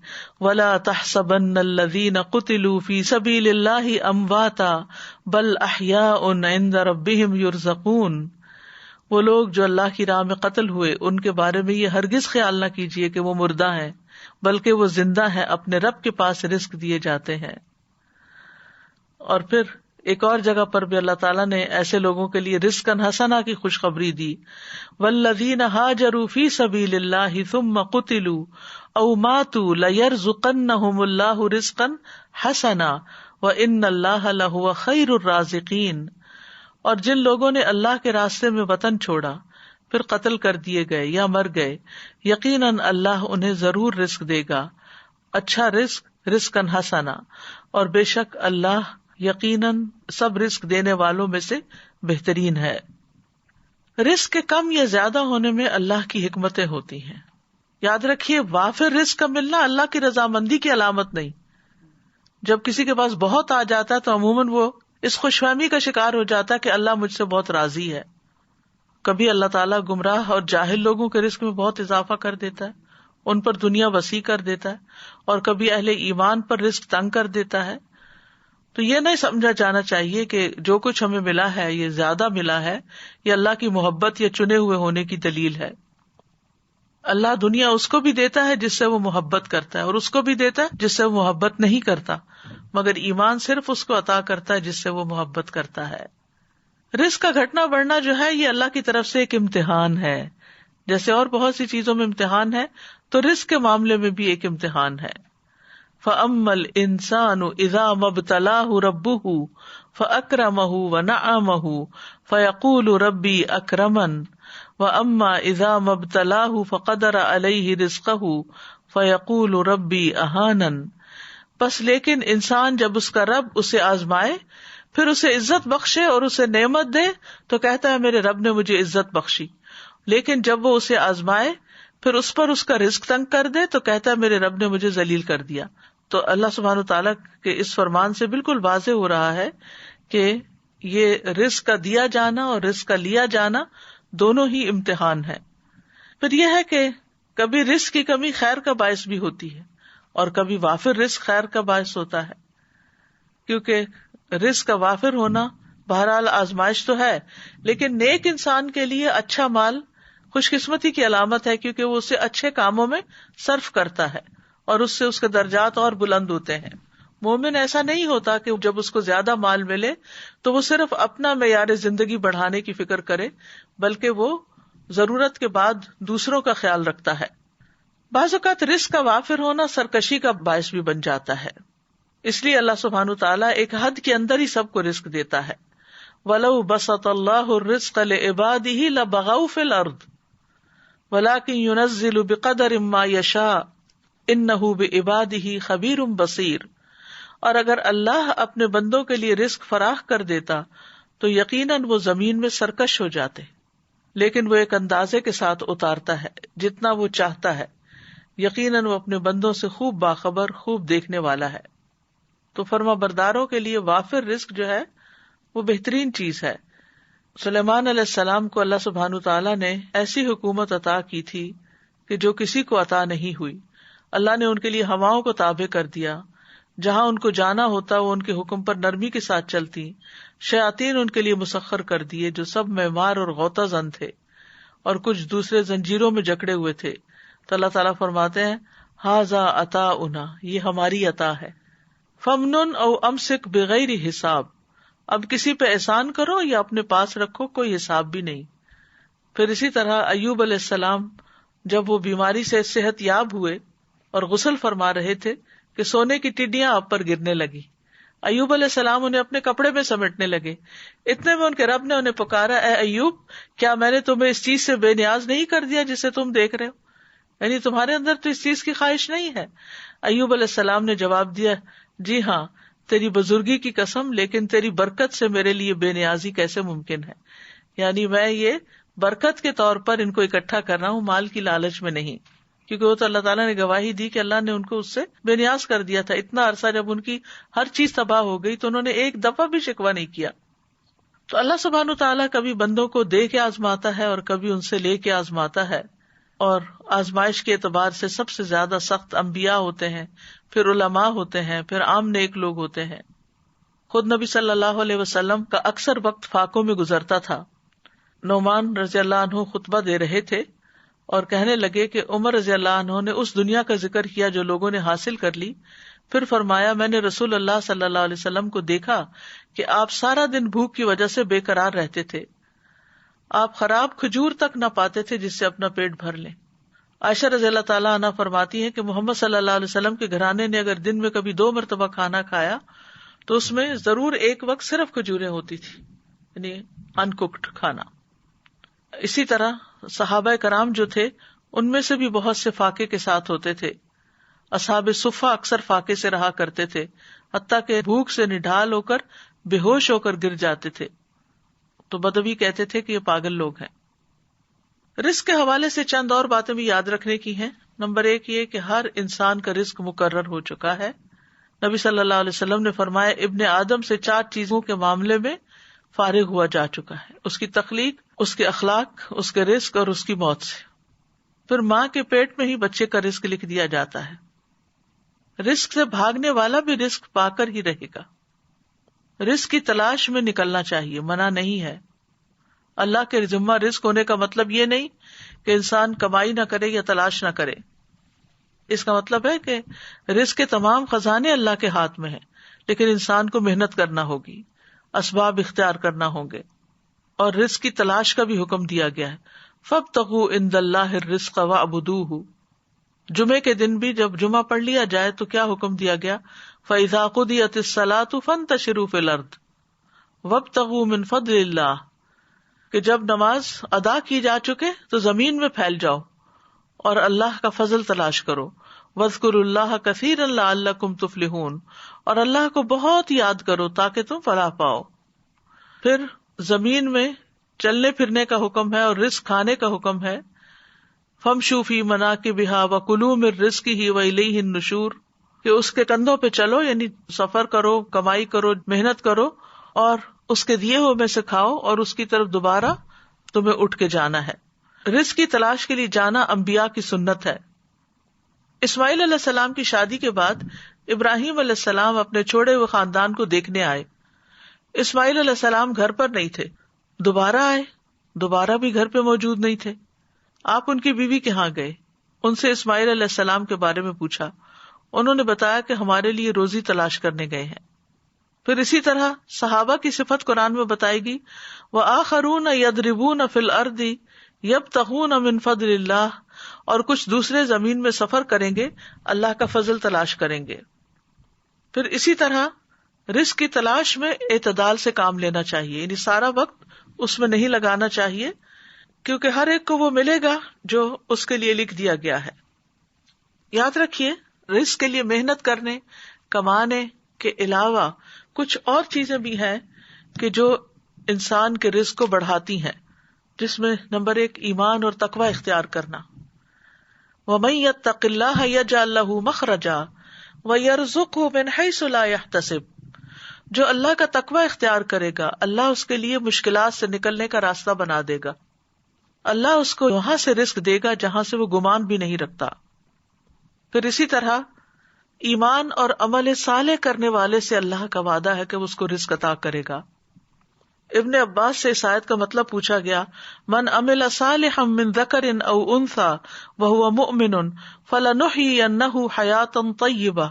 وَلَا تَحْسَبَنَّ الَّذِينَ قُتِلُوا فِي سَبِيلِ اللَّهِ أَمْوَاتًا بَلْ أَحْيَاءٌ عِندَ رَبِّهِمْ يُرْزَقُونَ. وہ لوگ جو اللہ کی راہ میں قتل ہوئے ان کے بارے میں یہ ہرگز خیال نہ کیجیے کہ وہ مردہ ہیں, بلکہ وہ زندہ ہیں, اپنے رب کے پاس رزق دیے جاتے ہیں. اور پھر ایک اور جگہ پر بھی اللہ تعالیٰ نے ایسے لوگوں کے لیے رزقا حسنا کی خوشخبری دی. والذین ہاجروا فی سبیل اللہ ثم قتلوا او ماتوا لیرزقنہم اللہ رزقا حسنا وان اللہ لہو خیر الرازقین. اور جن لوگوں نے اللہ کے راستے میں وطن چھوڑا پھر قتل کر دیے گئے یا مر گئے, یقیناً اللہ انہیں ضرور رزق دے گا, اچھا رزق, رزقا حسنا, اور بے شک اللہ یقیناً سب رزق دینے والوں میں سے بہترین ہے. رزق کے کم یا زیادہ ہونے میں اللہ کی حکمتیں ہوتی ہیں. یاد رکھیے وافر رزق کا ملنا اللہ کی رضامندی کی علامت نہیں. جب کسی کے پاس بہت آ جاتا ہے تو عموماً وہ اس خوش فہمی کا شکار ہو جاتا ہے کہ اللہ مجھ سے بہت راضی ہے. کبھی اللہ تعالیٰ گمراہ اور جاہل لوگوں کے رزق میں بہت اضافہ کر دیتا ہے, ان پر دنیا وسیع کر دیتا ہے, اور کبھی اہل ایمان پر رزق تنگ کر دیتا ہے. تو یہ نہیں سمجھا جانا چاہیے کہ جو کچھ ہمیں ملا ہے یہ زیادہ ملا ہے, یہ اللہ کی محبت یا چنے ہوئے ہونے کی دلیل ہے. اللہ دنیا اس کو بھی دیتا ہے جس سے وہ محبت کرتا ہے, اور اس کو بھی دیتا ہے جس سے وہ محبت نہیں کرتا, مگر ایمان صرف اس کو عطا کرتا ہے جس سے وہ محبت کرتا ہے. رزق کا گھٹنا بڑھنا جو ہے یہ اللہ کی طرف سے ایک امتحان ہے. جیسے اور بہت سی چیزوں میں امتحان ہے تو رزق کے معاملے میں بھی ایک امتحان ہے. فَأَمَّا الْإِنسَانُ إِذَا مَا ابْتَلَاهُ رَبُّهُ فَأَكْرَمَهُ وَنَعَّمَهُ فَيَقُولُ رَبِّي أَكْرَمَنِ وَأَمَّا إِذَا مَا ابْتَلَاهُ فَقَدَرَ عَلَيْهِ رِزْقَهُ فَيَقُولُ رَبِّي أَهَانَنِ. بس لیکن انسان جب اس کا رب اسے آزمائے پھر اسے عزت بخشے اور اسے نعمت دے تو کہتا ہے میرے رب نے مجھے عزت بخشی, لیکن جب وہ اسے آزمائے پھر اس پر اس کا رزق تنگ کر دے تو کہتا ہے میرے رب نے مجھے ذلیل کر دیا. تو اللہ سبحانہ تعالیٰ کے اس فرمان سے بالکل واضح ہو رہا ہے کہ یہ رزق کا دیا جانا اور رزق کا لیا جانا دونوں ہی امتحان ہے. پھر یہ ہے کہ کبھی رزق کی کمی خیر کا باعث بھی ہوتی ہے اور کبھی وافر رزق خیر کا باعث ہوتا ہے, کیونکہ رزق کا وافر ہونا بہرحال آزمائش تو ہے, لیکن نیک انسان کے لیے اچھا مال خوش قسمتی کی علامت ہے, کیونکہ وہ اسے اچھے کاموں میں صرف کرتا ہے اور اس سے اس کے درجات اور بلند ہوتے ہیں. مومن ایسا نہیں ہوتا کہ جب اس کو زیادہ مال ملے تو وہ صرف اپنا معیار زندگی بڑھانے کی فکر کرے, بلکہ وہ ضرورت کے بعد دوسروں کا خیال رکھتا ہے. بعض اوقات رزق کا وافر ہونا سرکشی کا باعث بھی بن جاتا ہے, اس لیے اللہ سبحانہ تعالیٰ ایک حد کے اندر ہی سب کو رزق دیتا ہے. وَلَوْ بَسَطَ اللَّهُ الرِّزْقَ لِعِبَادِهِ لَبَغَوْا فِي الْأَرْضِ وَلَكِنْ يُنَزِّلُ بِقَدَرٍ مَّا يَشَاءُ إِنَّهُ بِعِبَادِهِ خَبِيرٌ بَصِيرٌ. اور اگر اللہ اپنے بندوں کے لیے رزق فراخ کر دیتا تو یقیناً وہ زمین میں سرکش ہو جاتے, لیکن وہ ایک اندازے کے ساتھ اتارتا ہے جتنا وہ چاہتا ہے, یقیناً وہ اپنے بندوں سے خوب باخبر, خوب دیکھنے والا ہے. تو فرما برداروں کے لیے وافر رزق جو ہے وہ بہترین چیز ہے. سلیمان علیہ السلام کو اللہ سبحانہ تعالیٰ نے ایسی حکومت عطا کی تھی کہ جو کسی کو عطا نہیں ہوئی. اللہ نے ان کے لیے ہواؤں کو تابع کر دیا, جہاں ان کو جانا ہوتا وہ ان کے حکم پر نرمی کے ساتھ چلتی. شیاطین ان کے لیے مسخر کر دیے جو سب معمار اور غوطہ زن تھے, اور کچھ دوسرے زنجیروں میں جکڑے ہوئے تھے. تو اللہ تعالیٰ فرماتے ہیں ھذا عطاؤنا, یہ ہماری عطا ہے. فمنن او امسک بغیر حساب اب کسی پہ احسان کرو یا اپنے پاس رکھو، کوئی حساب بھی نہیں. پھر اسی طرح ایوب علیہ السلام جب وہ بیماری سے صحت یاب ہوئے اور غسل فرما رہے تھے کہ سونے کی ٹڈیاں آپ پر گرنے لگی. ایوب علیہ السلام انہیں اپنے کپڑے میں سمیٹنے لگے. اتنے میں ان کے رب نے انہیں پکارا، اے ایوب، کیا میں نے تمہیں اس چیز سے بے نیاز نہیں کر دیا جسے تم دیکھ رہے ہو؟ یعنی تمہارے اندر تو اس چیز کی خواہش نہیں ہے. ایوب علیہ السلام نے جواب دیا، جی ہاں، تیری بزرگی کی قسم، لیکن تیری برکت سے میرے لیے بے نیازی کیسے ممکن ہے؟ یعنی میں یہ برکت کے طور پر ان کو اکٹھا کر رہا ہوں، مال کی لالچ میں نہیں. کیونکہ وہ تو اللہ تعالیٰ نے گواہی دی کہ اللہ نے ان کو اس سے بے نیاز کر دیا تھا. اتنا عرصہ جب ان کی ہر چیز تباہ ہو گئی تو انہوں نے ایک دفعہ بھی شکوہ نہیں کیا. تو اللہ سبحانہ تعالیٰ کبھی بندوں کو دے کے آزماتا ہے اور کبھی ان سے لے کے آزماتا ہے. اور آزمائش کے اعتبار سے سب سے زیادہ سخت انبیاء ہوتے ہیں، پھر علماء ہوتے ہیں، پھر عام نیک لوگ ہوتے ہیں. خود نبی صلی اللہ علیہ وسلم کا اکثر وقت فاقوں میں گزرتا تھا. نعمان رضی اللہ عنہ خطبہ دے رہے تھے اور کہنے لگے کہ عمر رضی اللہ عنہ نے اس دنیا کا ذکر کیا جو لوگوں نے حاصل کر لی. پھر فرمایا، میں نے رسول اللہ صلی اللہ علیہ وسلم کو دیکھا کہ آپ سارا دن بھوک کی وجہ سے بے قرار رہتے تھے. آپ خراب کھجور تک نہ پاتے تھے جس سے اپنا پیٹ بھر لیں. عائشہ رضی اللہ تعالیٰ عنہ فرماتی ہیں کہ محمد صلی اللہ علیہ وسلم کے گھرانے نے اگر دن میں کبھی 2 مرتبہ کھانا کھایا تو اس میں ضرور ایک وقت صرف کھجوریں ہوتی تھی، یعنی ان کوکڈ کھانا. اسی طرح صحابہ کرام جو تھے ان میں سے بھی بہت سے فاقے کے ساتھ ہوتے تھے. اصحاب صفہ اکثر فاقے سے رہا کرتے تھے، حتیٰ کہ بھوک سے نڈھال ہو کر بے ہوش ہو کر گر جاتے تھے تو بدوی کہتے تھے کہ یہ پاگل لوگ ہیں. رزق کے حوالے سے چند اور باتیں بھی یاد رکھنے کی ہیں. نمبر 1 یہ کہ ہر انسان کا رزق مقرر ہو چکا ہے. نبی صلی اللہ علیہ وسلم نے فرمایا، ابن آدم سے 4 چیزوں کے معاملے میں فارغ ہوا جا چکا ہے: اس کی تخلیق، اس کے اخلاق، اس کے رزق اور اس کی موت سے. پھر ماں کے پیٹ میں ہی بچے کا رزق لکھ دیا جاتا ہے. رزق سے بھاگنے والا بھی رزق پا کر ہی رہے گا. رزق کی تلاش میں نکلنا چاہیے، منع نہیں ہے. اللہ کے ذمہ رزق ہونے کا مطلب یہ نہیں کہ انسان کمائی نہ کرے یا تلاش نہ کرے. اس کا مطلب ہے کہ رزق کے تمام خزانے اللہ کے ہاتھ میں ہیں، لیکن انسان کو محنت کرنا ہوگی، اسباب اختیار کرنا ہوں گے. اور رزق کی تلاش کا بھی حکم دیا گیا ہے، فَابْتَغُوا عِندَ اللَّهِ الرِّزْقَ وَاعْبُدُوهُ. جمعے کے دن بھی جب جمعہ پڑھ لیا جائے تو کیا حکم دیا گیا؟ فَإِذَا قُضِيَتِ الصَّلَاةُ فَانتَشِرُوا فِي الْأَرْضِ وَابْتَغُوا مِن فَضْلِ اللَّهِ. کہ جب نماز ادا کی جا چکے تو زمین میں پھیل جاؤ اور اللہ کا فضل تلاش کرو. وَاذْكُرُوا اللَّهَ كَثِيرًا لَعَلَّكُمْ تُفْلِحُونَ. اور اللہ کو بہت یاد کرو تاکہ تم فلاح پاؤ. پھر زمین میں چلنے پھرنے کا حکم ہے اور رزق کھانے کا حکم ہے. فَامْشُوا فِي مَنَاكِبِهَا وَكُلُوا مِن رِّزْقِهِ وَإِلَيْهِ النُّشُورُ. کہ اس کے کندھوں پہ چلو، یعنی سفر کرو، کمائی کرو، محنت کرو اور اس کے دیے ہوئے میں سے کھاؤ اور اس کی طرف دوبارہ تمہیں اٹھ کے جانا ہے. رزق کی تلاش کے لیے جانا انبیاء کی سنت ہے. اسماعیل علیہ السلام کی شادی کے بعد ابراہیم علیہ السلام اپنے چھوڑے ہوئے خاندان کو دیکھنے آئے. اسماعیل علیہ السلام گھر پر نہیں تھے. دوبارہ آئے، دوبارہ بھی گھر پہ موجود نہیں تھے. آپ ان کی بیوی کے ہاں گئے، ان سے اسماعیل علیہ السلام کے بارے میں پوچھا. انہوں نے بتایا کہ ہمارے لیے روزی تلاش کرنے گئے ہیں. پھر اسی طرح صحابہ کی صفت قرآن میں بتائے گی، وَآخَرُونَ يَضْرِبُونَ فِي الْأَرْضِ يَبْتَغُونَ مِن فَضْلِ اللَّهِ. اور کچھ دوسرے زمین میں سفر کریں گے، اللہ کا فضل تلاش کریں گے. پھر اسی طرح رزق کی تلاش میں اعتدال سے کام لینا چاہیے، یعنی سارا وقت اس میں نہیں لگانا چاہیے، کیونکہ ہر ایک کو وہ ملے گا جو اس کے لیے لکھ دیا گیا ہے. یاد رکھیے، رزق کے لیے محنت کرنے، کمانے کے علاوہ کچھ اور چیزیں بھی ہیں کہ جو انسان کے رزق کو بڑھاتی ہیں، جس میں نمبر 1 ایمان اور تقوی اختیار کرنا. وَمَن يَتَّقِ اللَّهَ يَجْعَل لَّهُ مَخْرَجًا وَيَرْزُقْهُ مِنْ حَيْثُ لَا يَحْتَسِبُ. جو اللہ کا تقوی اختیار کرے گا، اللہ اس کے لیے مشکلات سے نکلنے کا راستہ بنا دے گا. اللہ اس کو وہاں سے رزق دے گا جہاں سے وہ گمان بھی نہیں رکھتا. پھر اسی طرح ایمان اور عمل صالح کرنے والے سے اللہ کا وعدہ ہے کہ وہ اس کو رزق عطا کرے گا. ابن عباس سے اس آیت کا مطلب پوچھا گیا، من عمل صالحا من ذکر او انثى وهو مؤمن فلنحيينه حیاتا طیبہ.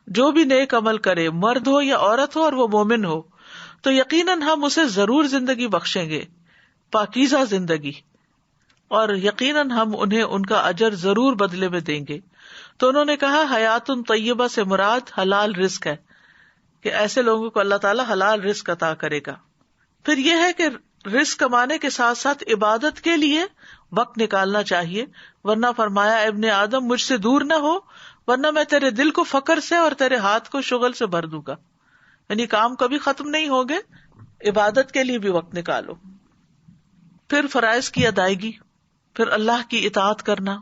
جو بھی نیک عمل کرے، مرد ہو یا عورت ہو اور وہ مومن ہو، تو یقیناً ہم اسے ضرور زندگی بخشیں گے، پاکیزہ زندگی، اور یقیناً ہم انہیں ان کا اجر ضرور بدلے میں دیں گے. تو انہوں نے کہا حیات طیبہ سے مراد حلال رزق ہے، کہ ایسے لوگوں کو اللہ تعالیٰ حلال رزق عطا کرے گا. پھر یہ ہے کہ رزق کمانے کے ساتھ ساتھ عبادت کے لیے وقت نکالنا چاہیے، ورنہ فرمایا ابن آدم مجھ سے دور نہ ہو ورنہ میں تیرے دل کو فقر سے اور تیرے ہاتھ کو شغل سے بھر دوں گا. یعنی کام کبھی ختم نہیں ہوگے، عبادت کے لیے بھی وقت نکالو. پھر فرائض کی ادائیگی، پھر اللہ کی اطاعت کرنا.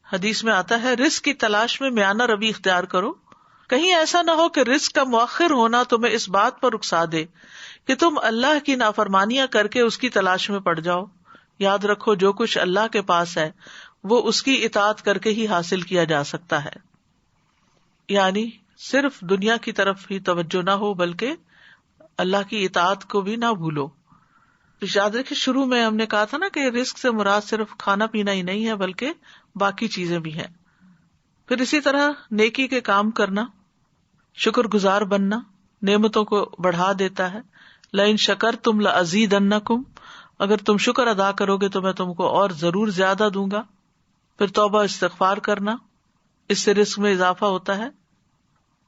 حدیث میں آتا ہے رزق کی تلاش میں میانہ روی اختیار کرو، کہیں ایسا نہ ہو کہ رزق کا مؤخر ہونا تمہیں اس بات پر رکسا دے کہ تم اللہ کی نافرمانیاں کر کے اس کی تلاش میں پڑ جاؤ. یاد رکھو جو کچھ اللہ کے پاس ہے وہ اس کی اطاعت کر کے ہی حاصل کیا جا سکتا ہے. یعنی صرف دنیا کی طرف ہی توجہ نہ ہو بلکہ اللہ کی اطاعت کو بھی نہ بھولو. یاد رکھیں شروع میں ہم نے کہا تھا نا کہ رزق سے مراد صرف کھانا پینا ہی نہیں ہے بلکہ باقی چیزیں بھی ہیں. پھر اسی طرح نیکی کے کام کرنا، شکر گزار بننا نعمتوں کو بڑھا دیتا ہے. لئن شکرتم لازیدنکم، اگر تم شکر ادا کرو گے تو میں تم کو اور ضرور زیادہ دوں گا. پھر توبہ استغفار کرنا، اس سے رزق میں اضافہ ہوتا ہے.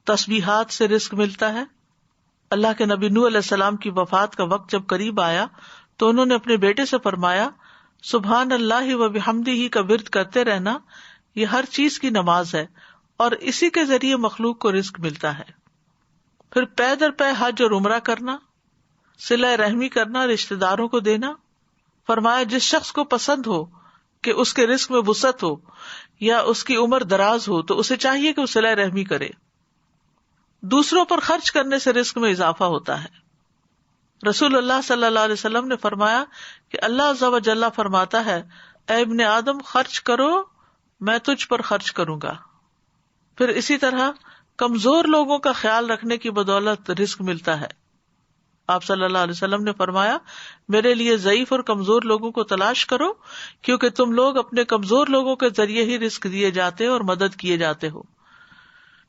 تسبیحات سے رزق ملتا ہے. اللہ کے نبی نوح علیہ السلام کی وفات کا وقت جب قریب آیا تو انہوں نے اپنے بیٹے سے فرمایا سبحان اللہ و بحمدہ کا ورد کرتے رہنا، یہ ہر چیز کی نماز ہے اور اسی کے ذریعے مخلوق کو رزق ملتا ہے. پھر پے در پے حج اور عمرہ کرنا، صلہ رحمی کرنا، رشتہ داروں کو دینا. فرمایا جس شخص کو پسند ہو کہ اس کے رزق میں وسعت ہو یا اس کی عمر دراز ہو تو اسے چاہیے کہ وہ صلہ رحمی کرے. دوسروں پر خرچ کرنے سے رزق میں اضافہ ہوتا ہے. رسول اللہ صلی اللہ علیہ وسلم نے فرمایا کہ اللہ عز و جل فرماتا ہے اے ابن آدم خرچ کرو میں تجھ پر خرچ کروں گا. پھر اسی طرح کمزور لوگوں کا خیال رکھنے کی بدولت رزق ملتا ہے. آپ صلی اللہ علیہ وسلم نے فرمایا میرے لیے ضعیف اور کمزور لوگوں کو تلاش کرو کیونکہ تم لوگ اپنے کمزور لوگوں کے ذریعے ہی رزق دیے جاتے اور مدد کیے جاتے ہو.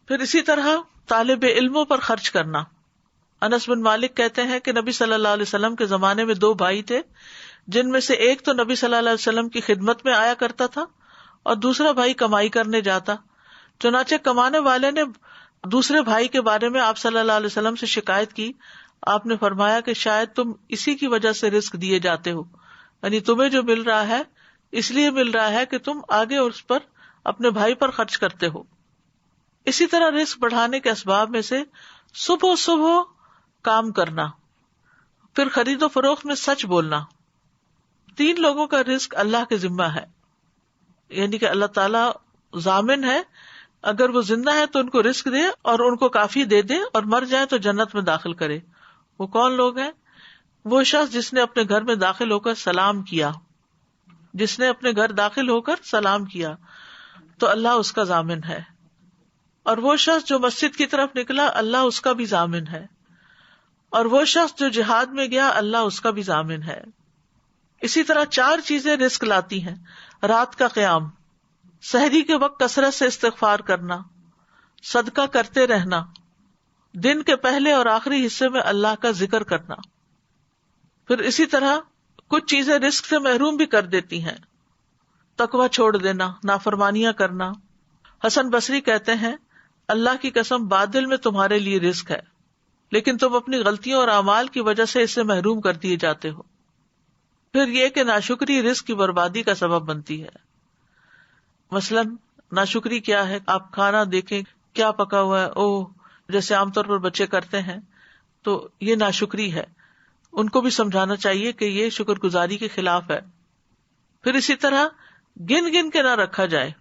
پھر اسی طرح طالب علموں پر خرچ کرنا. انس بن مالک کہتے ہیں کہ نبی صلی اللہ علیہ وسلم کے زمانے میں 2 بھائی تھے جن میں سے ایک تو نبی صلی اللہ علیہ وسلم کی خدمت میں آیا کرتا تھا اور دوسرا بھائی کمائی کرنے جاتا. چنانچہ کمانے والے نے دوسرے بھائی کے بارے میں آپ صلی اللہ علیہ وسلم سے شکایت کی. آپ نے فرمایا کہ شاید تم اسی کی وجہ سے رزق دیے جاتے ہو، یعنی تمہیں جو مل رہا ہے اس لیے مل رہا ہے کہ تم آگے اس پر اپنے بھائی پر خرچ کرتے ہو. اسی طرح رزق بڑھانے کے اسباب میں سے صبح کام کرنا، پھر خرید و فروخت میں سچ بولنا. 3 لوگوں کا رزق اللہ کے ذمہ ہے، یعنی کہ اللہ تعالیٰ ضامن ہے اگر وہ زندہ ہے تو ان کو رزق دے اور ان کو کافی دے دے اور مر جائے تو جنت میں داخل کرے. وہ کون لوگ ہیں؟ وہ شخص جس نے اپنے گھر میں داخل ہو کر سلام کیا، جس نے اپنے گھر داخل ہو کر سلام کیا تو اللہ اس کا ضامن ہے. اور وہ شخص جو مسجد کی طرف نکلا اللہ اس کا بھی ضامن ہے. اور وہ شخص جو جہاد میں گیا اللہ اس کا بھی ضامن ہے. اسی طرح 4 چیزیں رزق لاتی ہیں: رات کا قیام، سحری کے وقت کثرت سے استغفار کرنا، صدقہ کرتے رہنا، دن کے پہلے اور آخری حصے میں اللہ کا ذکر کرنا. پھر اسی طرح کچھ چیزیں رزق سے محروم بھی کر دیتی ہیں: تقوی چھوڑ دینا، نافرمانیاں کرنا. حسن بصری کہتے ہیں اللہ کی قسم بادل میں تمہارے لیے رزق ہے لیکن تم اپنی غلطیوں اور اعمال کی وجہ سے اس سے محروم کر دیے جاتے ہو. پھر یہ کہ ناشکری رزق کی بربادی کا سبب بنتی ہے. مثلاً ناشکری کیا ہے؟ آپ کھانا دیکھیں کیا پکا ہوا ہے، اوہ، جیسے عام طور پر بچے کرتے ہیں، تو یہ ناشکری ہے. ان کو بھی سمجھانا چاہیے کہ یہ شکر گزاری کے خلاف ہے. پھر اسی طرح گن گن کے نہ رکھا جائے.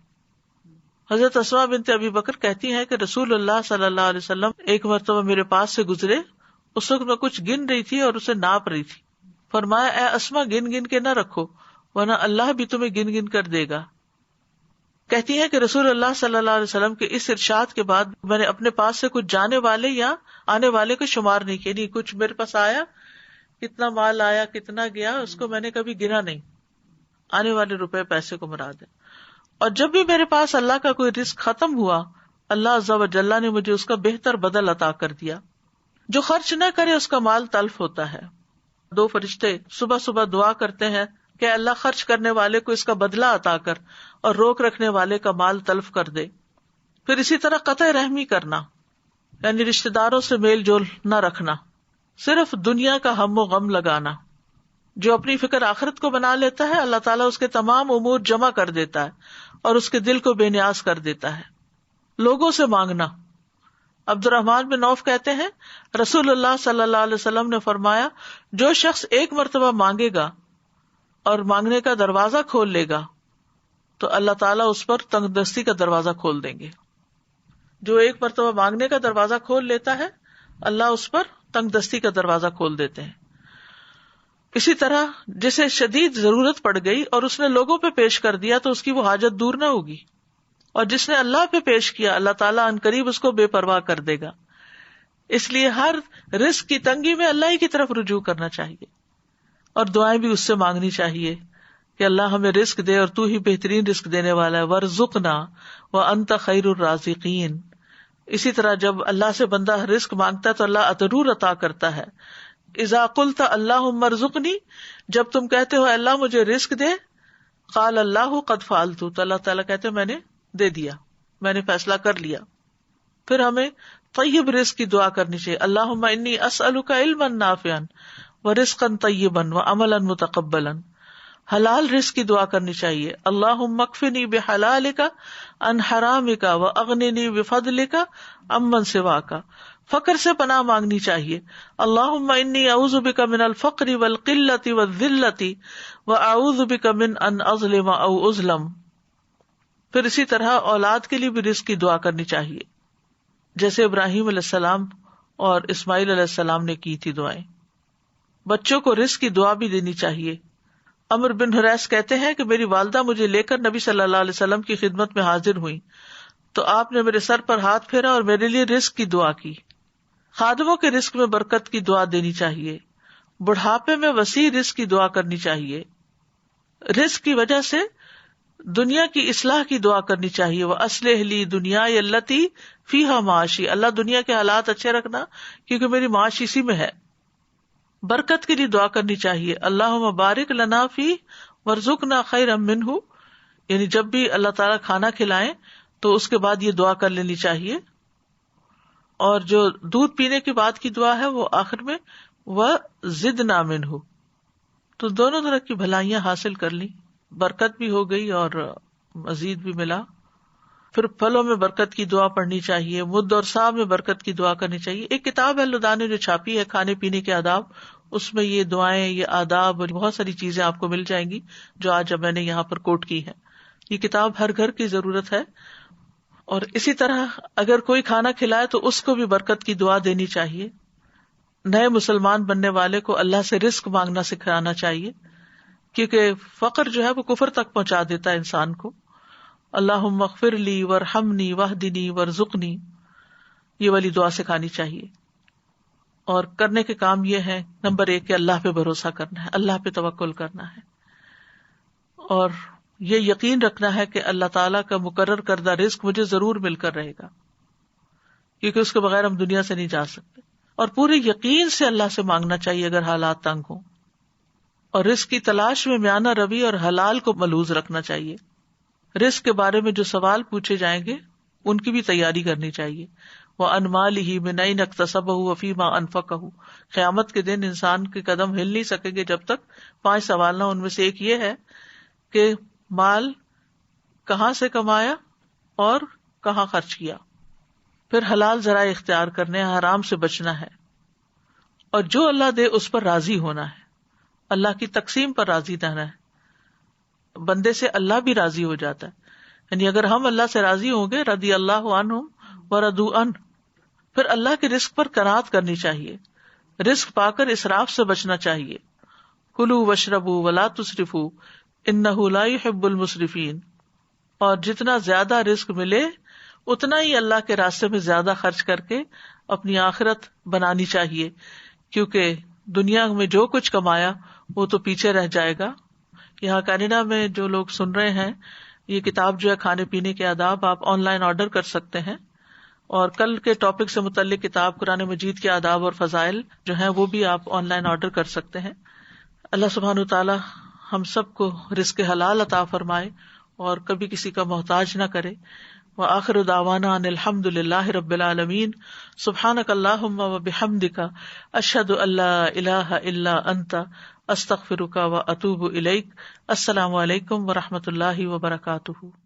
حضرت اسماء بنت ابی بکر کہتی ہیں کہ رسول اللہ صلی اللہ علیہ وسلم ایک مرتبہ میرے پاس سے گزرے، اس وقت میں کچھ گن رہی تھی اور اسے ناپ رہی تھی. فرمایا اے اسماء گن گن کے نہ رکھو ورنہ اللہ بھی تمہیں گن گن کر دے گا. کہتی ہیں کہ رسول اللہ صلی اللہ علیہ وسلم کے اس ارشاد کے بعد میں نے اپنے پاس سے کچھ جانے والے یا آنے والے کو شمار نہیں کیا. نہیں، کچھ میرے پاس آیا، کتنا مال آیا، کتنا گیا، اس کو میں نے کبھی گنا نہیں. آنے والے روپے پیسے کو مراد ہے. اور جب بھی میرے پاس اللہ کا کوئی رزق ختم ہوا اللہ عز و جل نے مجھے اس کا بہتر بدل عطا کر دیا. جو خرچ نہ کرے اس کا مال تلف ہوتا ہے. 2 فرشتے صبح صبح دعا کرتے ہیں کہ اللہ خرچ کرنے والے کو اس کا بدلہ عطا کر اور روک رکھنے والے کا مال تلف کر دے. پھر اسی طرح قطع رحمی کرنا، یعنی رشتے داروں سے میل جول نہ رکھنا، صرف دنیا کا ہم و غم لگانا. جو اپنی فکر آخرت کو بنا لیتا ہے اللہ تعالیٰ اس کے تمام امور جمع کر دیتا ہے اور اس کے دل کو بے نیاز کر دیتا ہے. لوگوں سے مانگنا. عبد الرحمن بن عوف کہتے ہیں رسول اللہ صلی اللہ علیہ وسلم نے فرمایا جو شخص ایک مرتبہ مانگے گا اور مانگنے کا دروازہ کھول لے گا تو اللہ تعالیٰ اس پر تنگ دستی کا دروازہ کھول دیں گے. جو ایک مرتبہ مانگنے کا دروازہ کھول لیتا ہے اللہ اس پر تنگ دستی کا دروازہ کھول دیتے ہیں. اسی طرح جسے شدید ضرورت پڑ گئی اور اس نے لوگوں پہ پیش کر دیا تو اس کی وہ حاجت دور نہ ہوگی، اور جس نے اللہ پہ پیش کیا اللہ تعالیٰ عنقریب اس کو بے پرواہ کر دے گا. اس لیے ہر رزق کی تنگی میں اللہ ہی کی طرف رجوع کرنا چاہیے اور دعائیں بھی اس سے مانگنی چاہیے کہ اللہ ہمیں رزق دے اور تو ہی بہترین رزق دینے والا ہے. وارزقنا وانت خیر الرازقین. اسی طرح جب اللہ سے بندہ رزق مانگتا ہے تو اللہ ضرور عطا کرتا ہے. اذا قلت اللہم ارزقنی، جب تم کہتے ہو اللہ مجھے رزق دے، قال اللہ قد فعلت، تو اللہ تعالیٰ کہتے ہیں میں نے دے دیا، میں نے فیصلہ کر لیا. پھر ہمیں طیب رزق کی دعا کرنی چاہیے. اللہم انی اسألک علما نافعا ورزقا طیبا وعملا متقبلا. حلال رزق کی دعا کرنی چاہیے. اللہم اکفنی بحلالک عن حرامک واغننی بفضلک عمن سواک. فقر سے پناہ مانگنی چاہیے. اللہم انی اعوذ بک من الفقر والقلۃ والذلۃ واعوذ بک من ان اظلم او اظلم. پھر اسی طرح اولاد کے لیے بھی رزق کی دعا کرنی چاہیے، جیسے ابراہیم علیہ السلام اور اسماعیل علیہ السلام نے کی تھی دعائیں. بچوں کو رزق کی دعا بھی دینی چاہیے. عمر بن حریث کہتے ہیں کہ میری والدہ مجھے لے کر نبی صلی اللہ علیہ وسلم کی خدمت میں حاضر ہوئی تو آپ نے میرے سر پر ہاتھ پھیرا اور میرے لیے رزق کی دعا کی. خادموں کے رزق میں برکت کی دعا دینی چاہیے. بڑھاپے میں وسیع رزق کی دعا کرنی چاہیے. رزق کی وجہ سے دنیا کی اصلاح کی دعا کرنی چاہیے. وَأَصْلِحْ لِي دُنْيَايَ الَّتِي فِيهَا مَعَاشِي. اللہ دنیا کے حالات اچھے رکھنا کیونکہ میری معاش اسی میں ہے. برکت کے لیے دعا کرنی چاہیے. اللہم بارک لنا فی ورزقنا خیرا منہ. یعنی جب بھی اللہ تعالیٰ کھانا کھلائیں تو اس کے بعد یہ دعا کر لینی چاہیے. اور جو دودھ پینے کے بعد کی دعا ہے وہ آخر میں وزدنا منہ. تو دونوں طرح کی بھلائیاں حاصل کر لی، برکت بھی ہو گئی اور مزید بھی ملا. پھر پھلوں میں برکت کی دعا پڑھنی چاہیے. مد اور سا میں برکت کی دعا کرنی چاہیے. ایک کتاب ہے لدھا نے جو چھاپی ہے کھانے پینے کے آداب، اس میں یہ دعائیں، یہ آداب اور بہت ساری چیزیں آپ کو مل جائیں گی جو آج میں نے یہاں پر کوٹ کی ہیں. یہ کتاب ہر گھر کی ضرورت ہے. اور اسی طرح اگر کوئی کھانا کھلائے تو اس کو بھی برکت کی دعا دینی چاہیے. نئے مسلمان بننے والے کو اللہ سے رزق مانگنا سکھانا چاہیے کیونکہ فقر جو ہے وہ کفر تک پہنچا دیتا ہے انسان کو. اللہم اغفر لی وارحمنی واہدنی وارزقنی، یہ والی دعا سکھانی چاہیے. اور کرنے کے کام یہ ہے، نمبر 1 کہ اللہ پہ بھروسہ کرنا ہے، اللہ پہ توکل کرنا ہے، اور یہ یقین رکھنا ہے کہ اللہ تعالیٰ کا مقرر کردہ رزق مجھے ضرور مل کر رہے گا کیونکہ اس کے بغیر ہم دنیا سے نہیں جا سکتے. اور پورے یقین سے اللہ سے مانگنا چاہیے اگر حالات تنگ ہوں. اور رزق کی تلاش میں میانہ روی اور حلال کو ملحوظ رکھنا چاہیے. رزق کے بارے میں جو سوال پوچھے جائیں گے ان کی بھی تیاری کرنی چاہیے. وَعَنْ مَالِهِ مِنْ أَيْنَ اكْتَسَبَهُ وَفِيمَا أَنْفَقَهُ. قیامت کے دن انسان کے قدم ہل نہیں سکیں گے جب تک 5 سوال نہ. ان میں سے ایک یہ ہے کہ مال کہاں سے کمایا اور کہاں خرچ کیا. پھر حلال ذرائع اختیار کرنے، حرام سے بچنا ہے، اور جو اللہ دے اس پر راضی ہونا ہے، اللہ کی تقسیم پر راضی رہنا ہے. بندے سے اللہ بھی راضی ہو جاتا ہے. یعنی اگر ہم اللہ سے راضی ہوں گے، رضی اللہ عنہم ورضوا عنہ. پھر اللہ کے رزق پر قناعت کرنی چاہیے. رزق پا کر اسراف سے بچنا چاہیے. کلوا واشربوا ولا تسرفوا انہ لا يحب المسرفین. اور جتنا زیادہ رزق ملے اتنا ہی اللہ کے راستے میں زیادہ خرچ کر کے اپنی آخرت بنانی چاہیے، کیونکہ دنیا میں جو کچھ کمایا وہ تو پیچھے رہ جائے گا. یہاں کینیڈا میں جو لوگ سن رہے ہیں، یہ کتاب جو ہے کھانے پینے کے آداب آپ آن لائن آرڈر کر سکتے ہیں اور کل کے ٹاپک سے متعلق کتاب قرآن مجید کے آداب اور فضائل جو ہیں وہ بھی آپ آن لائن آرڈر کر سکتے ہیں. اللہ سبحانہ وتعالی ہم سب کو رزق حلال عطا فرمائے اور کبھی کسی کا محتاج نہ کرے. وآخر دعوانا ان الحمد للہ رب العالمین. سبحانک اللہم وبحمدک اشہد ان لا الہ الا انت استغفرک واتوب الیک. السلام علیکم ورحمۃ اللہ وبرکاتہ.